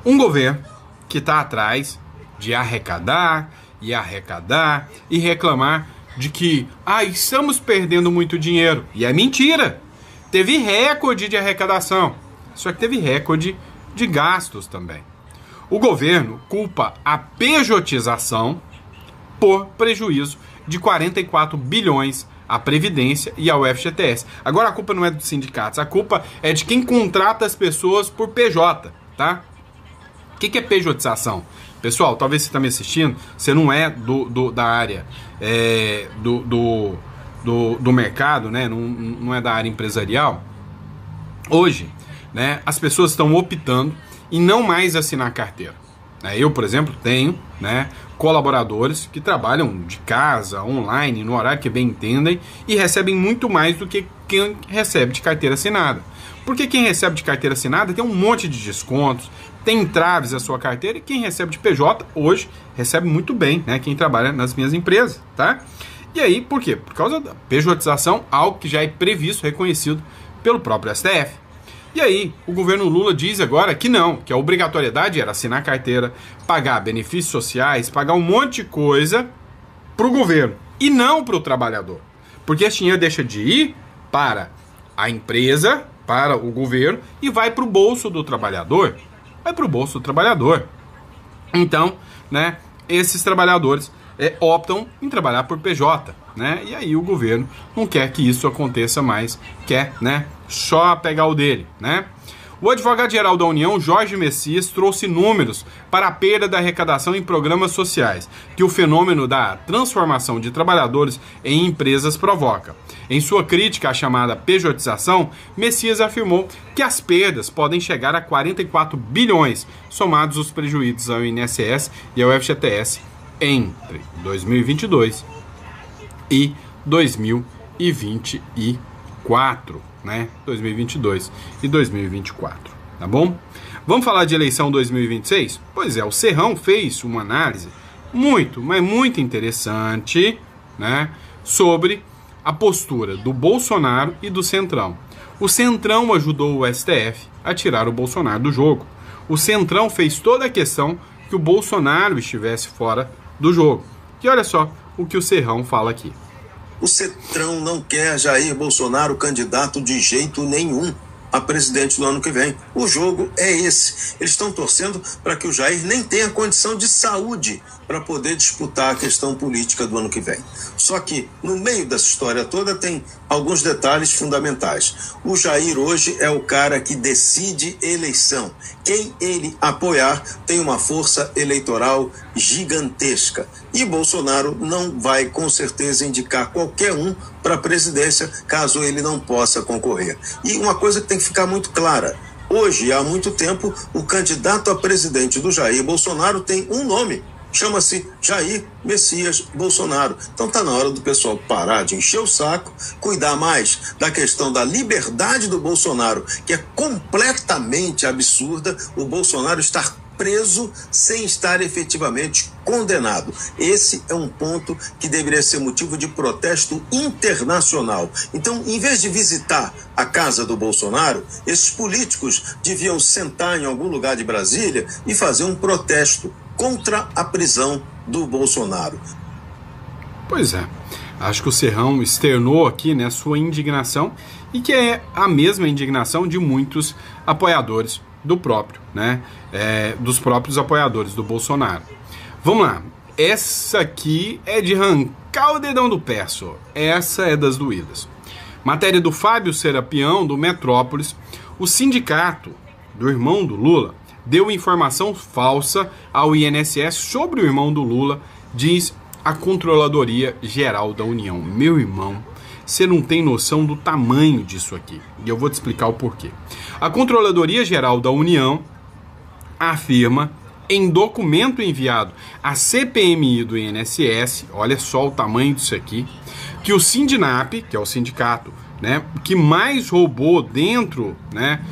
[SPEAKER 15] Um governo que está atrás de arrecadar e reclamar de que estamos perdendo muito dinheiro. E é mentira! Teve recorde de arrecadação, só que teve recorde de gastos também. O governo culpa a pejotização por prejuízo de 44 bilhões à Previdência e ao FGTS. Agora a culpa não é dos sindicatos, a culpa é de quem contrata as pessoas por PJ, tá? O que é pejotização? Pessoal, talvez você está me assistindo, você não é da área do mercado, né? Não é da área empresarial. Hoje, né, as pessoas estão optando em não mais assinar carteira. Eu, por exemplo, tenho, né, colaboradores que trabalham de casa, online, no horário que bem entendem e recebem muito mais do que quem recebe de carteira assinada. Porque quem recebe de carteira assinada tem um monte de descontos, tem entraves à sua carteira, e quem recebe de PJ hoje recebe muito bem, né? Quem trabalha nas minhas empresas, tá? E aí, por quê? Por causa da pejotização, algo que já é previsto, reconhecido pelo próprio STF. E aí, o governo Lula diz agora que não, que a obrigatoriedade era assinar carteira, pagar benefícios sociais, pagar um monte de coisa pro governo e não pro trabalhador. Porque esse dinheiro deixa de ir para a empresa, para o governo e vai pro bolso do trabalhador. Vai pro bolso do trabalhador. Então, né, esses trabalhadores optam em trabalhar por PJ, né? E aí o governo não quer que isso aconteça mais, quer, né, só pegar o dele, né? O advogado-geral da União, Jorge Messias, trouxe números para a perda da arrecadação em programas sociais que o fenômeno da transformação de trabalhadores em empresas provoca. Em sua crítica à chamada pejotização, Messias afirmou que as perdas podem chegar a 44 bilhões, somados os prejuízos ao INSS e ao FGTS entre 2022 e 2024, né? 2022 e 2024, tá bom? Vamos falar de eleição 2026? Pois é, o Serrão fez uma análise muito, mas muito interessante, né, sobre a postura do Bolsonaro e do Centrão. O Centrão ajudou o STF a tirar o Bolsonaro do jogo. O Centrão fez toda a questão que o Bolsonaro estivesse fora do jogo. E olha só o que o Serrão fala aqui.
[SPEAKER 16] O Centrão não quer Jair Bolsonaro candidato de jeito nenhum a presidente no ano que vem. O jogo é esse. Eles estão torcendo para que o Jair nem tenha condição de saúde para poder disputar a questão política do ano que vem. Só que, no meio dessa história toda, tem alguns detalhes fundamentais. O Jair hoje é o cara que decide eleição. Quem ele apoiar tem uma força eleitoral gigantesca. E Bolsonaro não vai, com certeza, indicar qualquer um para a presidência, caso ele não possa concorrer. E uma coisa que tem que ficar muito clara. Hoje, há muito tempo, o candidato a presidente do Jair Bolsonaro tem um nome. Chama-se Jair Messias Bolsonaro. Então está na hora do pessoal parar de encher o saco, cuidar mais da questão da liberdade do Bolsonaro, que é completamente absurda, o Bolsonaro estar preso sem estar efetivamente condenado. Esse é um ponto que deveria ser motivo de protesto internacional. Então, em vez de visitar a casa do Bolsonaro, esses políticos deviam sentar em algum lugar de Brasília e fazer um protesto contra a prisão do Bolsonaro.
[SPEAKER 15] Pois é, acho que o Serrão externou aqui, né, sua indignação, e que é a mesma indignação de muitos apoiadores do próprio, né, dos próprios apoiadores do Bolsonaro. Vamos lá, essa aqui é de arrancar o dedão do pé, só. Essa é das doídas. Matéria do Fábio Serapião, do Metrópolis. O sindicato do irmão do Lula deu informação falsa ao INSS sobre o irmão do Lula, diz a Controladoria Geral da União. Meu irmão, você não tem noção do tamanho disso aqui. E eu vou te explicar o porquê. A Controladoria Geral da União afirma, em documento enviado à CPMI do INSS, olha só o tamanho disso aqui, que o Sindinap, que é o sindicato, né, que mais roubou dentro, né,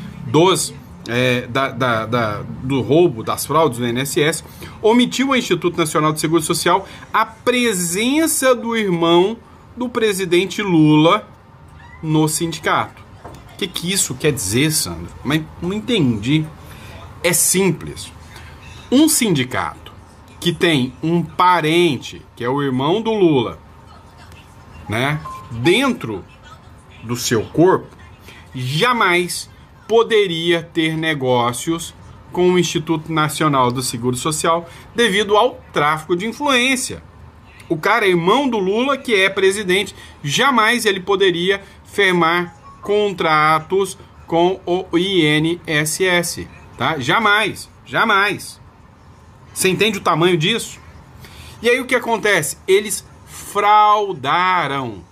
[SPEAKER 15] do roubo, das fraudes do INSS, omitiu ao Instituto Nacional de Seguro Social a presença do irmão do presidente Lula no sindicato. O que isso quer dizer, Sandro? Mas não entendi. É simples. Um sindicato que tem um parente, que é o irmão do Lula, né, dentro do seu corpo, jamais poderia ter negócios com o Instituto Nacional do Seguro Social devido ao tráfico de influência. O cara é irmão do Lula, que é presidente, jamais ele poderia firmar contratos com o INSS, tá? Jamais, jamais. Você entende o tamanho disso? E aí o que acontece? Eles fraudaram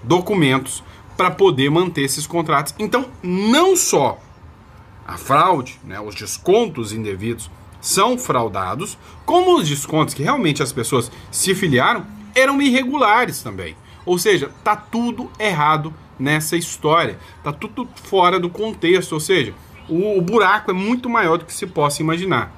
[SPEAKER 15] documentos para poder manter esses contratos. Então, não só a fraude, né, os descontos indevidos são fraudados, como os descontos que realmente as pessoas se filiaram eram irregulares também. Ou seja, tá tudo errado nessa história, tá tudo fora do contexto, ou seja, o buraco é muito maior do que se possa imaginar.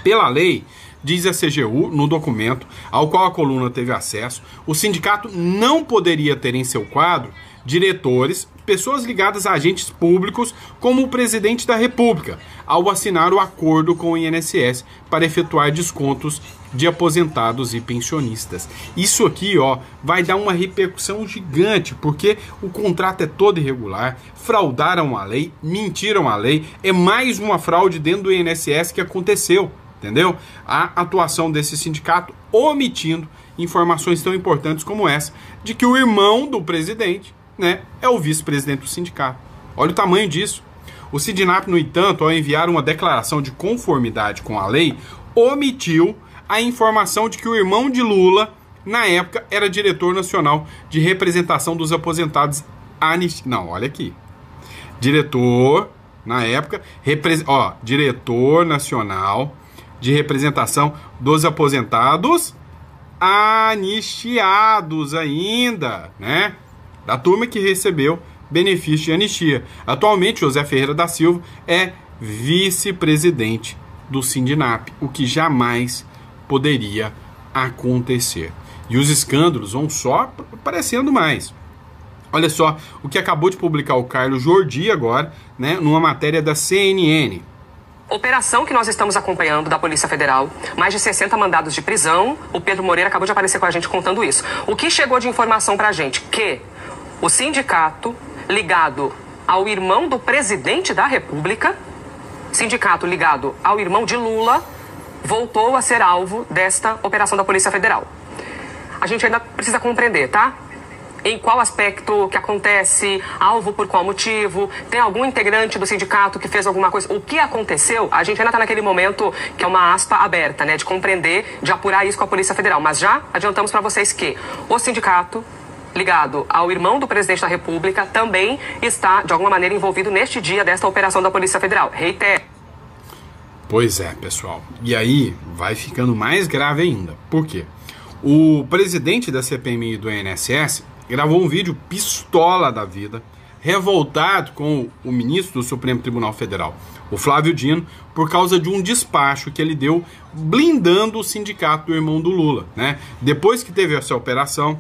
[SPEAKER 15] Pela lei, diz a CGU no documento ao qual a coluna teve acesso, o sindicato não poderia ter em seu quadro diretores, pessoas ligadas a agentes públicos, como o presidente da República, ao assinar o acordo com o INSS para efetuar descontos de aposentados e pensionistas. Isso aqui, ó, vai dar uma repercussão gigante, porque o contrato é todo irregular, fraudaram a lei, mentiram a lei, é mais uma fraude dentro do INSS que aconteceu, entendeu? A atuação desse sindicato omitindo informações tão importantes como essa, de que o irmão do presidente, né, é o vice-presidente do sindicato. Olha o tamanho disso. O Sindinap, no entanto, ao enviar uma declaração de conformidade com a lei, omitiu a informação de que o irmão de Lula, na época, era diretor nacional de representação dos aposentados. Não, olha aqui. Diretor, na época, diretor nacional de representação dos aposentados anistiados ainda, né? Da turma que recebeu benefício de anistia. Atualmente, José Ferreira da Silva é vice-presidente do Sindinap, o que jamais poderia acontecer. E os escândalos vão só aparecendo mais. Olha só o que acabou de publicar o Carlos Jordi agora, né, numa matéria da CNN.
[SPEAKER 17] Operação que nós estamos acompanhando da Polícia Federal, mais de 60 mandados de prisão. O Pedro Moreira acabou de aparecer com a gente contando isso. O que chegou de informação pra gente? Que o sindicato ligado ao irmão do presidente da República, sindicato ligado ao irmão de Lula, voltou a ser alvo desta operação da Polícia Federal. A gente ainda precisa compreender, tá? Em qual aspecto que acontece, alvo por qual motivo, tem algum integrante do sindicato que fez alguma coisa, o que aconteceu, a gente ainda está naquele momento que é uma aspa aberta, né, de compreender, de apurar isso com a Polícia Federal, mas já adiantamos para vocês que o sindicato ligado ao irmão do presidente da República também está, de alguma maneira, envolvido neste dia desta operação da Polícia Federal. Reitero.
[SPEAKER 15] Pois é, pessoal, e aí vai ficando mais grave ainda, por quê? O presidente da CPMI do INSS gravou um vídeo pistola da vida, revoltado com o ministro do Supremo Tribunal Federal, o Flávio Dino, por causa de um despacho que ele deu blindando o sindicato do irmão do Lula, né? Depois que teve essa operação,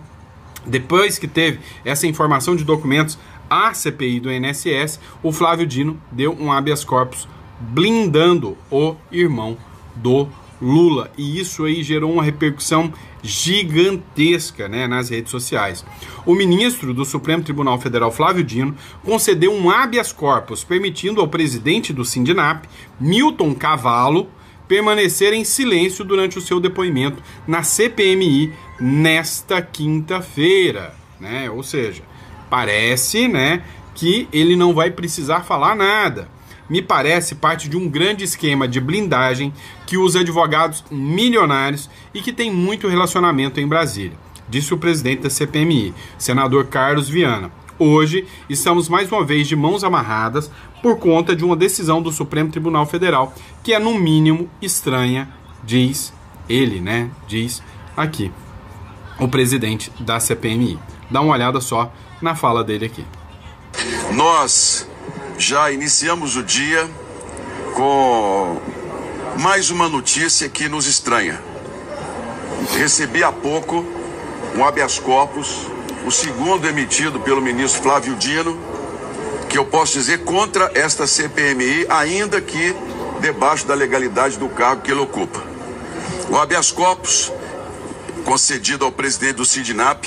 [SPEAKER 15] depois que teve essa informação de documentos à CPI do INSS, o Flávio Dino deu um habeas corpus blindando o irmão do Lula, e isso aí gerou uma repercussão gigantesca, né, nas redes sociais. O ministro do Supremo Tribunal Federal, Flávio Dino, concedeu um habeas corpus permitindo ao presidente do Sindinap, Milton Cavallo, permanecer em silêncio durante o seu depoimento na CPMI nesta quinta-feira, né? Ou seja, parece, né, que ele não vai precisar falar nada. Me parece parte de um grande esquema de blindagem que usa advogados milionários e que tem muito relacionamento em Brasília, disse o presidente da CPMI, senador Carlos Viana. Hoje estamos mais uma vez de mãos amarradas por conta de uma decisão do Supremo Tribunal Federal que é no mínimo estranha, diz ele, né? Diz aqui o presidente da CPMI. Dá uma olhada só na fala dele aqui.
[SPEAKER 16] Nós já iniciamos o dia com mais uma notícia que nos estranha. Recebi há pouco um habeas corpus, o segundo emitido pelo ministro Flávio Dino, que eu posso dizer contra esta CPMI, ainda que debaixo da legalidade do cargo que ele ocupa. O habeas corpus concedido ao presidente do Sindinap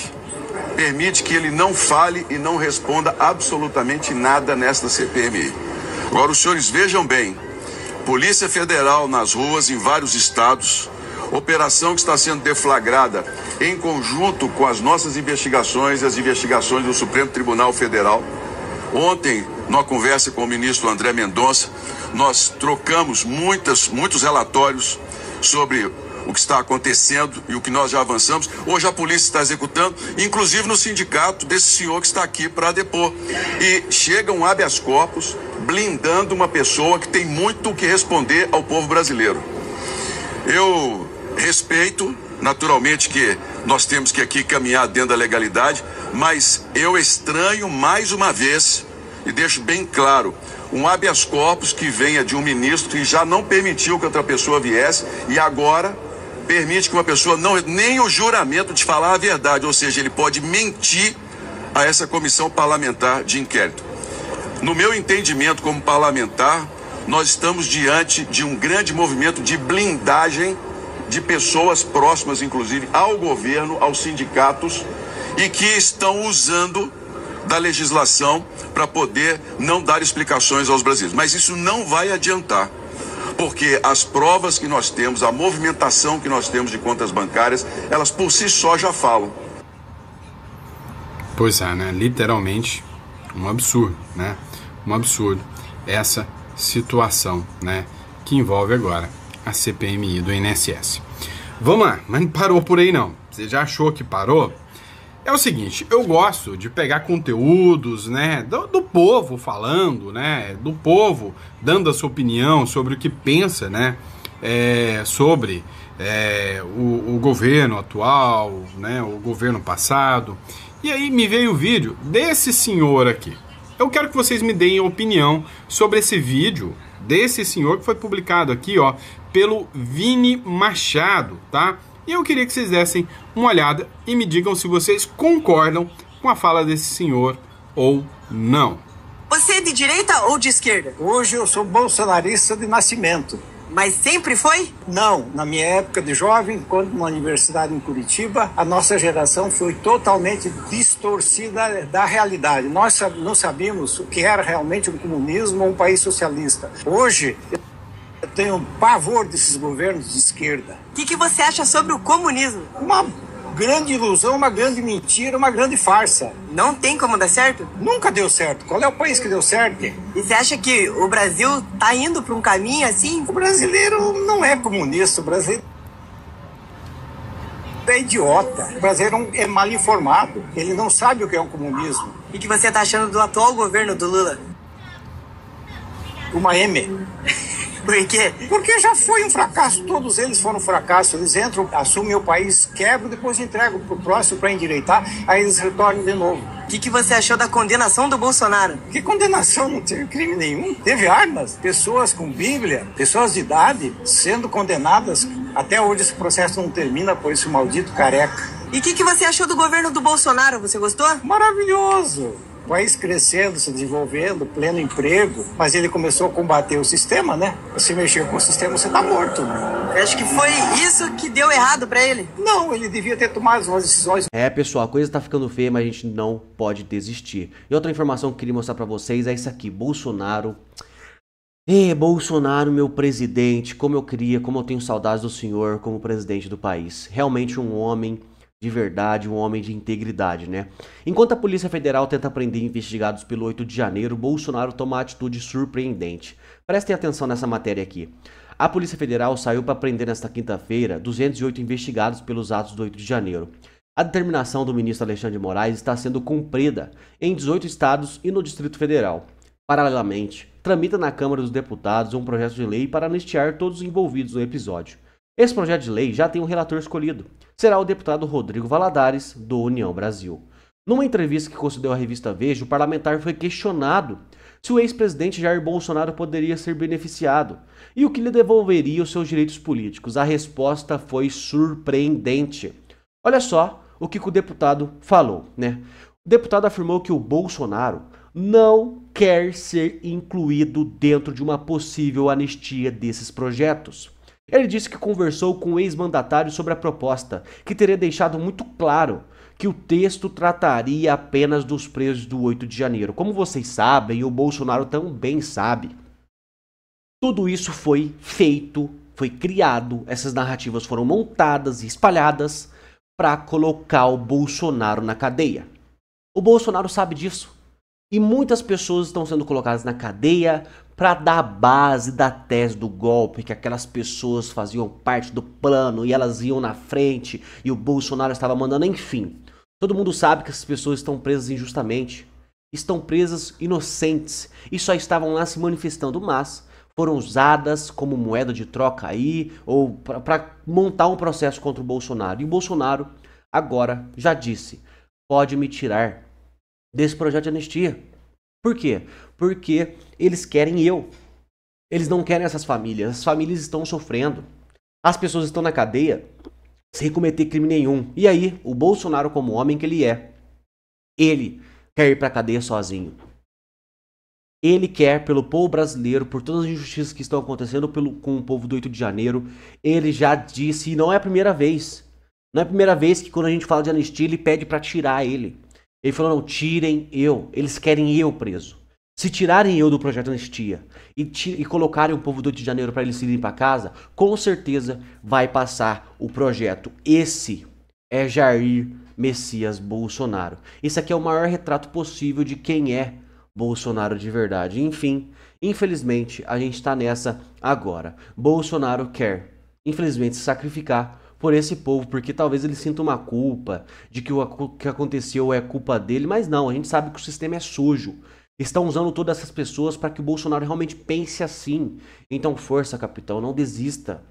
[SPEAKER 16] permite que ele não fale e não responda absolutamente nada nesta CPMI. Agora, os senhores vejam bem, Polícia Federal nas ruas em vários estados, operação que está sendo deflagrada em conjunto com as nossas investigações e as investigações do Supremo Tribunal Federal. Ontem, numa conversa com o ministro André Mendonça, nós trocamos muitos relatórios sobre o que está acontecendo e o que nós já avançamos. Hoje a polícia está executando, inclusive no sindicato desse senhor que está aqui para depor. E chega um habeas corpus blindando uma pessoa que tem muito o que responder ao povo brasileiro. Eu respeito, naturalmente, que nós temos que aqui caminhar dentro da legalidade, mas eu estranho mais uma vez, e deixo bem claro, um habeas corpus que venha de um ministro que já não permitiu que outra pessoa viesse e agora permite que uma pessoa nem o juramento de falar a verdade, ou seja, ele pode mentir a essa comissão parlamentar de inquérito. No meu entendimento como parlamentar, nós estamos diante de um grande movimento de blindagem de pessoas próximas, inclusive, ao governo, aos sindicatos, e que estão usando da legislação para poder não dar explicações aos brasileiros. Mas isso não vai adiantar, porque as provas que nós temos, a movimentação que nós temos de contas bancárias, elas por si só já falam.
[SPEAKER 15] Pois é, né? Literalmente um absurdo, né? Um absurdo. essa situação, né, que envolve agora a CPMI do INSS. Vamos lá, mas não parou por aí não. Você já achou que parou? É o seguinte, eu gosto de pegar conteúdos, né, do povo falando, né, do povo dando a sua opinião sobre o que pensa, né, sobre o governo atual, né, o governo passado. E aí me veio o vídeo desse senhor aqui. Eu quero que vocês me deem opinião sobre esse vídeo desse senhor que foi publicado aqui, ó, pelo Vini Machado, tá? E eu queria que vocês dessem uma olhada e me digam se vocês concordam com a fala desse senhor ou não.
[SPEAKER 18] Você é de direita ou de esquerda?
[SPEAKER 19] Hoje eu sou bolsonarista de nascimento.
[SPEAKER 18] Mas sempre foi?
[SPEAKER 19] Não, na minha época de jovem, quando na universidade em Curitiba, a nossa geração foi totalmente distorcida da realidade. Nós não sabíamos o que era realmente um comunismo ou um país socialista. Hoje, eu tenho um pavor desses governos de esquerda.
[SPEAKER 18] O que você acha sobre o comunismo?
[SPEAKER 19] Uma grande ilusão, uma grande mentira, uma grande farsa.
[SPEAKER 18] Não tem como dar certo?
[SPEAKER 19] Nunca deu certo. Qual é o país que deu certo?
[SPEAKER 18] E você acha que o Brasil tá indo para um caminho assim?
[SPEAKER 19] O brasileiro não é comunista, o brasileiro é idiota. O brasileiro é mal informado. Ele não sabe o que é um comunismo.
[SPEAKER 18] E o que você tá achando do atual governo do Lula?
[SPEAKER 19] Uma M.
[SPEAKER 18] Por quê?
[SPEAKER 19] Porque já foi um fracasso, todos eles foram um fracasso. Eles entram, assumem o país, quebram, depois entregam pro próximo para endireitar, aí eles retornam de novo.
[SPEAKER 18] O que você achou da condenação do Bolsonaro?
[SPEAKER 19] Que condenação? Não teve crime nenhum. Teve armas, pessoas com Bíblia, pessoas de idade sendo condenadas. Até hoje esse processo não termina por esse maldito careca.
[SPEAKER 18] E o que você achou do governo do Bolsonaro? Você gostou?
[SPEAKER 19] Maravilhoso. O país crescendo, se desenvolvendo, pleno emprego, mas ele começou a combater o sistema, né? Se mexer com o sistema, você tá morto, né?
[SPEAKER 18] Eu acho que foi isso que deu errado pra ele.
[SPEAKER 19] Não, ele devia ter tomado umas decisões.
[SPEAKER 8] Pessoal, a coisa tá ficando feia, mas a gente não pode desistir. E outra informação que eu queria mostrar pra vocês é isso aqui, Bolsonaro. Bolsonaro, meu presidente, como eu tenho saudades do senhor como presidente do país. Realmente um homem de verdade, um homem de integridade, né? Enquanto a Polícia Federal tenta prender investigados pelo 8 de janeiro, Bolsonaro toma uma atitude surpreendente. Prestem atenção nessa matéria aqui. A Polícia Federal saiu para prender nesta quinta-feira 208 investigados pelos atos do 8 de janeiro. A determinação do ministro Alexandre de Moraes está sendo cumprida em 18 estados e no Distrito Federal. Paralelamente, tramita na Câmara dos Deputados um projeto de lei para anistiar todos os envolvidos no episódio. Esse projeto de lei já tem um relator escolhido. Será o deputado Rodrigo Valadares, do União Brasil. Numa entrevista que concedeu à revista Veja, o parlamentar foi questionado se o ex-presidente Jair Bolsonaro poderia ser beneficiado e o que lhe devolveria os seus direitos políticos. A resposta foi surpreendente. Olha só o que o deputado falou, né? O deputado afirmou que o Bolsonaro não quer ser incluído dentro de uma possível anistia desses projetos. Ele disse que conversou com o ex-mandatário sobre a proposta, que teria deixado muito claro que o texto trataria apenas dos presos do 8 de janeiro. Como vocês sabem, e o Bolsonaro também sabe, tudo isso foi feito, foi criado, essas narrativas foram montadas e espalhadas para colocar o Bolsonaro na cadeia. O Bolsonaro sabe disso. E muitas pessoas estão sendo colocadas na cadeia para dar a base da tese do golpe, que aquelas pessoas faziam parte do plano e elas iam na frente e o Bolsonaro estava mandando, enfim. Todo mundo sabe que essas pessoas estão presas injustamente, estão presas inocentes e só estavam lá se manifestando, mas foram usadas como moeda de troca aí ou para montar um processo contra o Bolsonaro. E o Bolsonaro agora já disse, pode me tirar desse projeto de anistia. Por quê? Porque eles querem eu. Eles não querem essas famílias. As famílias estão sofrendo. As pessoas estão na cadeia sem cometer crime nenhum. E aí, o Bolsonaro, como homem que ele é, ele quer ir pra cadeia sozinho. Ele quer, pelo povo brasileiro, por todas as injustiças que estão acontecendo com o povo do 8 de janeiro, ele já disse, e não é a primeira vez. Não é a primeira vez que quando a gente fala de anistia, ele pede pra tirar ele. Ele falou, não, tirem eu. Eles querem eu preso. Se tirarem eu do projeto de anistia e colocarem o povo do 8 de janeiro para eles irem para casa, com certeza vai passar o projeto. Esse é Jair Messias Bolsonaro. Esse aqui é o maior retrato possível de quem é Bolsonaro de verdade. Enfim, infelizmente, a gente tá nessa agora. Bolsonaro quer, infelizmente, se sacrificar por esse povo, porque talvez ele sinta uma culpa de que o que aconteceu é culpa dele, mas não, a gente sabe que o sistema é sujo. Estão usando todas essas pessoas para que o Bolsonaro realmente pense assim. Então, força, capitão, não desista.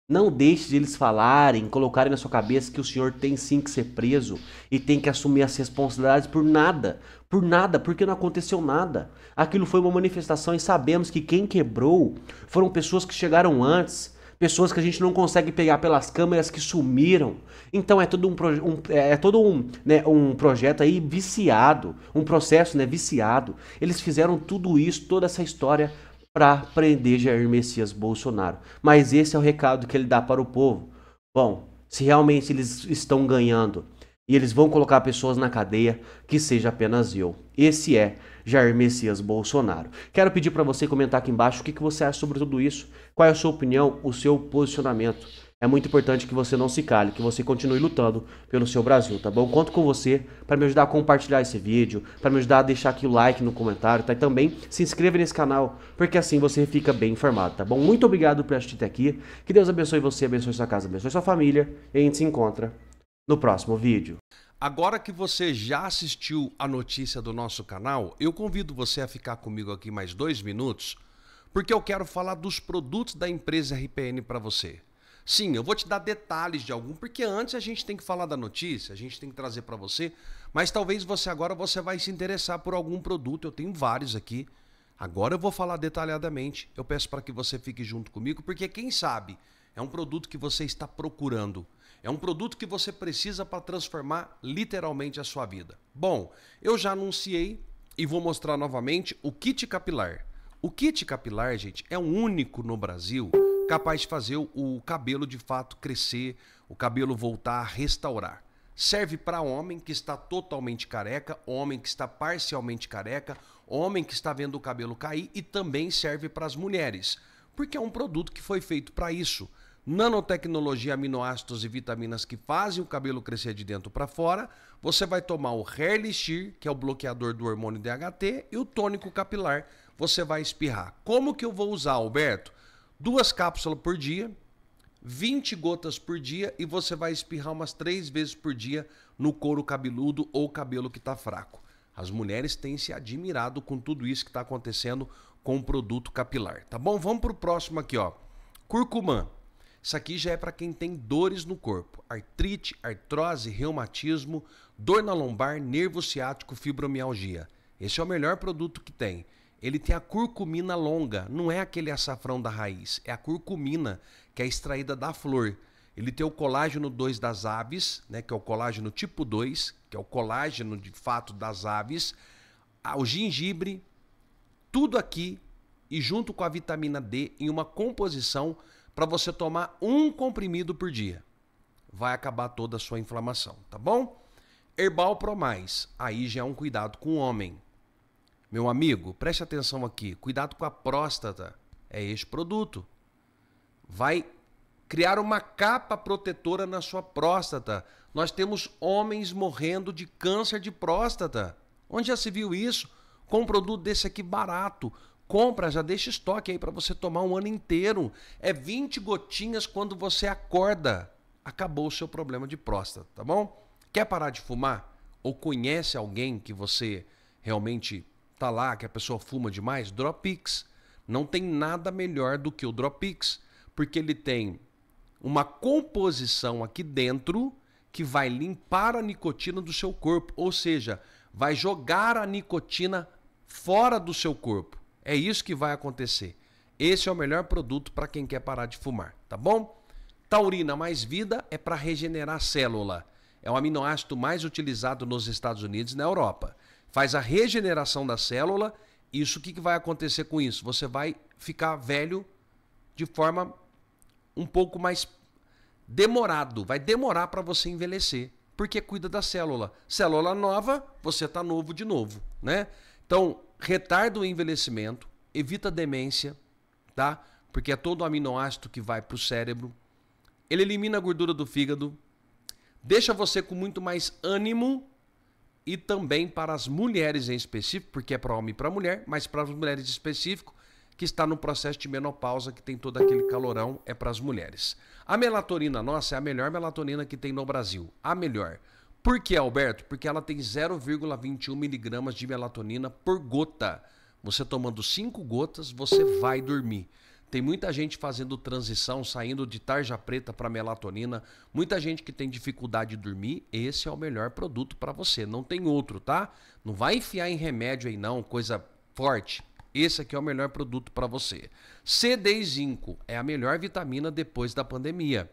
[SPEAKER 8] Não deixe de eles falarem, colocarem na sua cabeça que o senhor tem sim que ser preso e tem que assumir as responsabilidades por nada. Por nada, porque não aconteceu nada. Aquilo foi uma manifestação e sabemos que quem quebrou foram pessoas que chegaram antes, pessoas que a gente não consegue pegar pelas câmeras que sumiram. Então é todo um projeto aí viciado, um processo, né, viciado. Eles fizeram tudo isso, toda essa história para prender Jair Messias Bolsonaro. Mas esse é o recado que ele dá para o povo. Bom, se realmente eles estão ganhando e eles vão colocar pessoas na cadeia, que seja apenas eu. Esse é Jair Messias Bolsonaro. Quero pedir para você comentar aqui embaixo o que você acha sobre tudo isso. Qual é a sua opinião, o seu posicionamento. É muito importante que você não se cale, que você continue lutando pelo seu Brasil, tá bom? Conto com você para me ajudar a compartilhar esse vídeo, para me ajudar a deixar aqui o like no comentário, tá? E também se inscreva nesse canal, porque assim você fica bem informado, tá bom? Muito obrigado por assistir até aqui. Que Deus abençoe você, abençoe sua casa, abençoe sua família. E a gente se encontra no próximo vídeo.
[SPEAKER 1] Agora que você já assistiu a notícia do nosso canal, eu convido você a ficar comigo aqui mais 2 minutos, porque eu quero falar dos produtos da empresa RPN para você. Sim, eu vou te dar detalhes de algum, porque antes a gente tem que falar da notícia, a gente tem que trazer para você, mas talvez você agora vai se interessar por algum produto, eu tenho vários aqui. Agora eu vou falar detalhadamente, eu peço para que você fique junto comigo, porque quem sabe é um produto que você está procurando, é um produto que você precisa para transformar literalmente a sua vida. Bom, eu já anunciei e vou mostrar novamente o kit capilar. O kit capilar, gente, é o único no Brasil capaz de fazer o cabelo de fato crescer, o cabelo voltar a restaurar. Serve para homem que está totalmente careca, homem que está parcialmente careca, homem que está vendo o cabelo cair, e também serve para as mulheres, porque é um produto que foi feito para isso. Nanotecnologia, aminoácidos e vitaminas que fazem o cabelo crescer de dentro para fora. Você vai tomar o Hair Elixir, que é o bloqueador do hormônio DHT, e o tônico capilar. Você vai espirrar. Como que eu vou usar, Alberto? 2 cápsulas por dia, 20 gotas por dia, e você vai espirrar umas 3 vezes por dia no couro cabeludo ou cabelo que está fraco. As mulheres têm se admirado com tudo isso que está acontecendo com o produto capilar, tá bom? Vamos para o próximo aqui, ó. Curcumã. Isso aqui já é para quem tem dores no corpo. Artrite, artrose, reumatismo, dor na lombar, nervo ciático, fibromialgia. Esse é o melhor produto que tem. Ele tem a curcumina longa, não é aquele açafrão da raiz, é a curcumina que é extraída da flor. Ele tem o colágeno 2 das aves, né, que é o colágeno tipo 2, que é o colágeno de fato das aves, o gengibre, tudo aqui e junto com a vitamina D em uma composição para você tomar 1 comprimido por dia. Vai acabar toda a sua inflamação, tá bom? Herbal Pro Mais, aí já é um cuidado com o homem. Meu amigo, preste atenção aqui, cuidado com a próstata, é este produto. Vai criar uma capa protetora na sua próstata. Nós temos homens morrendo de câncer de próstata. Onde já se viu isso? Com um produto desse aqui barato. Compra, já deixa estoque aí para você tomar 1 ano inteiro. É 20 gotinhas quando você acorda. Acabou o seu problema de próstata, tá bom? Quer parar de fumar? Ou conhece alguém que você realmente tá lá, que a pessoa fuma demais? Dropix. Não tem nada melhor do que o Dropix, porque ele tem uma composição aqui dentro que vai limpar a nicotina do seu corpo, ou seja, vai jogar a nicotina fora do seu corpo. É isso que vai acontecer. Esse é o melhor produto para quem quer parar de fumar, tá bom? Taurina Mais Vida é para regenerar a célula. É o aminoácido mais utilizado nos Estados Unidos e na Europa. Faz a regeneração da célula. Isso, o que vai acontecer com isso? Você vai ficar velho de forma um pouco mais demorado. Vai demorar para você envelhecer, porque cuida da célula. Célula nova, você está novo de novo, né? Então, retarda o envelhecimento, evita demência, tá? Porque é todo o aminoácido que vai para o cérebro. Ele elimina a gordura do fígado, deixa você com muito mais ânimo e também para as mulheres em específico, porque é para homem e para mulher, mas para as mulheres em específico, que está no processo de menopausa, que tem todo aquele calorão, é para as mulheres. A melatonina nossa é a melhor melatonina que tem no Brasil. A melhor. Por que, Alberto? Porque ela tem 0,21 miligramas de melatonina por gota. Você tomando 5 gotas, você vai dormir. Tem muita gente fazendo transição, saindo de tarja preta para melatonina. Muita gente que tem dificuldade de dormir. Esse é o melhor produto para você. Não tem outro, tá? Não vai enfiar em remédio aí não, coisa forte. Esse aqui é o melhor produto para você. C, D e zinco é a melhor vitamina depois da pandemia.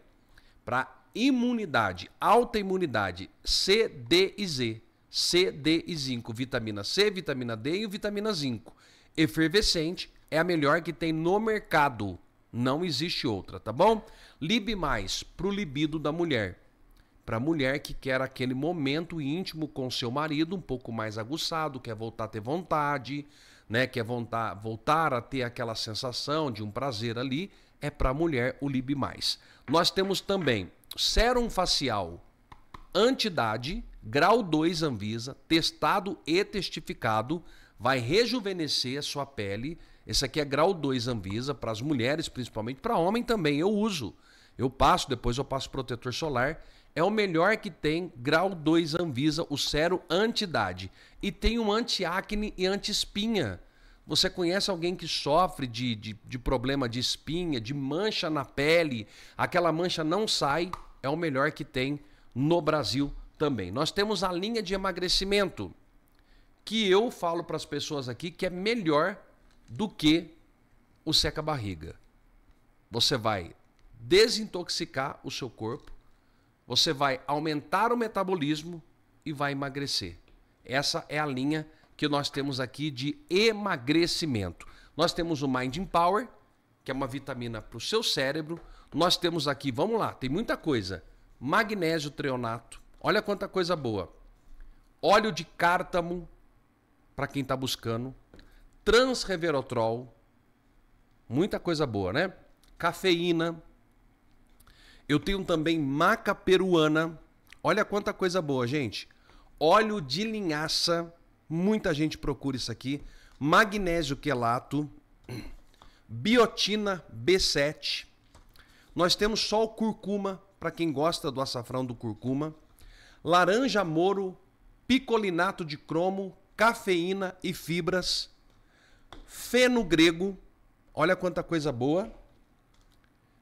[SPEAKER 1] Para imunidade, alta imunidade, C, D e Z. C, D e zinco. Vitamina C, vitamina D e vitamina zinco. Efervescente é a melhor que tem no mercado. Não existe outra, tá bom? Lib Mais, pro libido da mulher. Para mulher que quer aquele momento íntimo com seu marido um pouco mais aguçado, quer voltar a ter vontade, né? Quer voltar a ter aquela sensação de um prazer ali, é para mulher o Lib Mais. Nós temos também sérum facial anti-idade, grau 2 Anvisa, testado e testificado, vai rejuvenescer a sua pele. Esse aqui é grau 2 Anvisa, para as mulheres principalmente, para homem também, eu uso. Eu passo, depois eu passo protetor solar. É o melhor que tem, grau 2 Anvisa, o sérum anti-idade. E tem um anti-acne e anti-espinha. Você conhece alguém que sofre de problema de espinha, de mancha na pele, aquela mancha não sai, é o melhor que tem no Brasil também. Nós temos a linha de emagrecimento, que eu falo para as pessoas aqui que é melhor do que o seca-barriga. Você vai desintoxicar o seu corpo, você vai aumentar o metabolismo e vai emagrecer. Essa é a linha que nós temos aqui de emagrecimento. Nós temos o Mind Power, que é uma vitamina para o seu cérebro. Nós temos aqui, vamos lá, tem muita coisa. Magnésio treonato, olha quanta coisa boa. Óleo de cártamo, para quem está buscando. Transreverotrol, muita coisa boa, né? Cafeína. Eu tenho também maca peruana. Olha quanta coisa boa, gente. Óleo de linhaça. Muita gente procura isso aqui. Magnésio quelato. Biotina B7. Nós temos só o curcuma, para quem gosta do açafrão do curcuma. Laranja moro, picolinato de cromo, cafeína e fibras. Feno grego. Olha quanta coisa boa.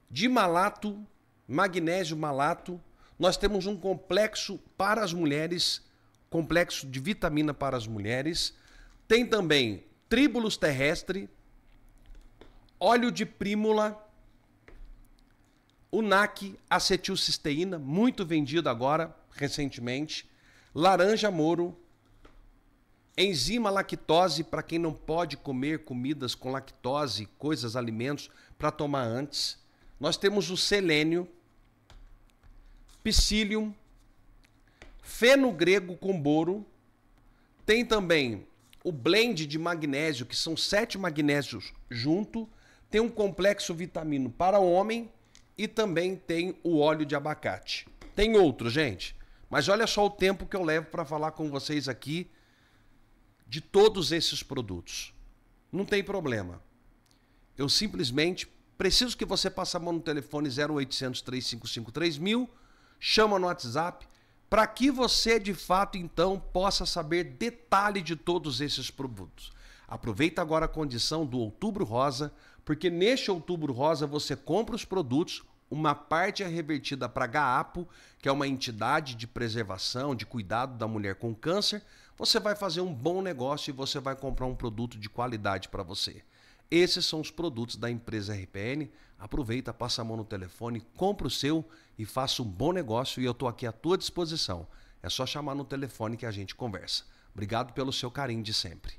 [SPEAKER 1] Dimalato, magnésio malato. Nós temos um complexo para as mulheres, complexo de vitamina para as mulheres. Tem também tríbulos terrestre, óleo de prímula, UNAC, acetilcisteína, muito vendido agora, recentemente, laranja moro, enzima lactose, para quem não pode comer comidas com lactose, coisas, alimentos, para tomar antes. Nós temos o selênio, psyllium, feno grego com boro. Tem também o blend de magnésio, que são 7 magnésios junto. Tem um complexo vitamino para o homem e também tem o óleo de abacate. Tem outro, gente, mas olha só o tempo que eu levo para falar com vocês aqui de todos esses produtos. Não tem problema. Eu simplesmente preciso que você passe a mão no telefone 0800 355 3000, chama no WhatsApp, para que você de fato então possa saber detalhe de todos esses produtos. Aproveita agora a condição do Outubro Rosa, porque neste Outubro Rosa você compra os produtos, uma parte é revertida para a GAAPO, que é uma entidade de preservação, de cuidado da mulher com câncer. Você vai fazer um bom negócio e você vai comprar um produto de qualidade para você. Esses são os produtos da empresa RPN. Aproveita, passa a mão no telefone, compra o seu e faça um bom negócio, e eu estou aqui à tua disposição. É só chamar no telefone que a gente conversa. Obrigado pelo seu carinho de sempre.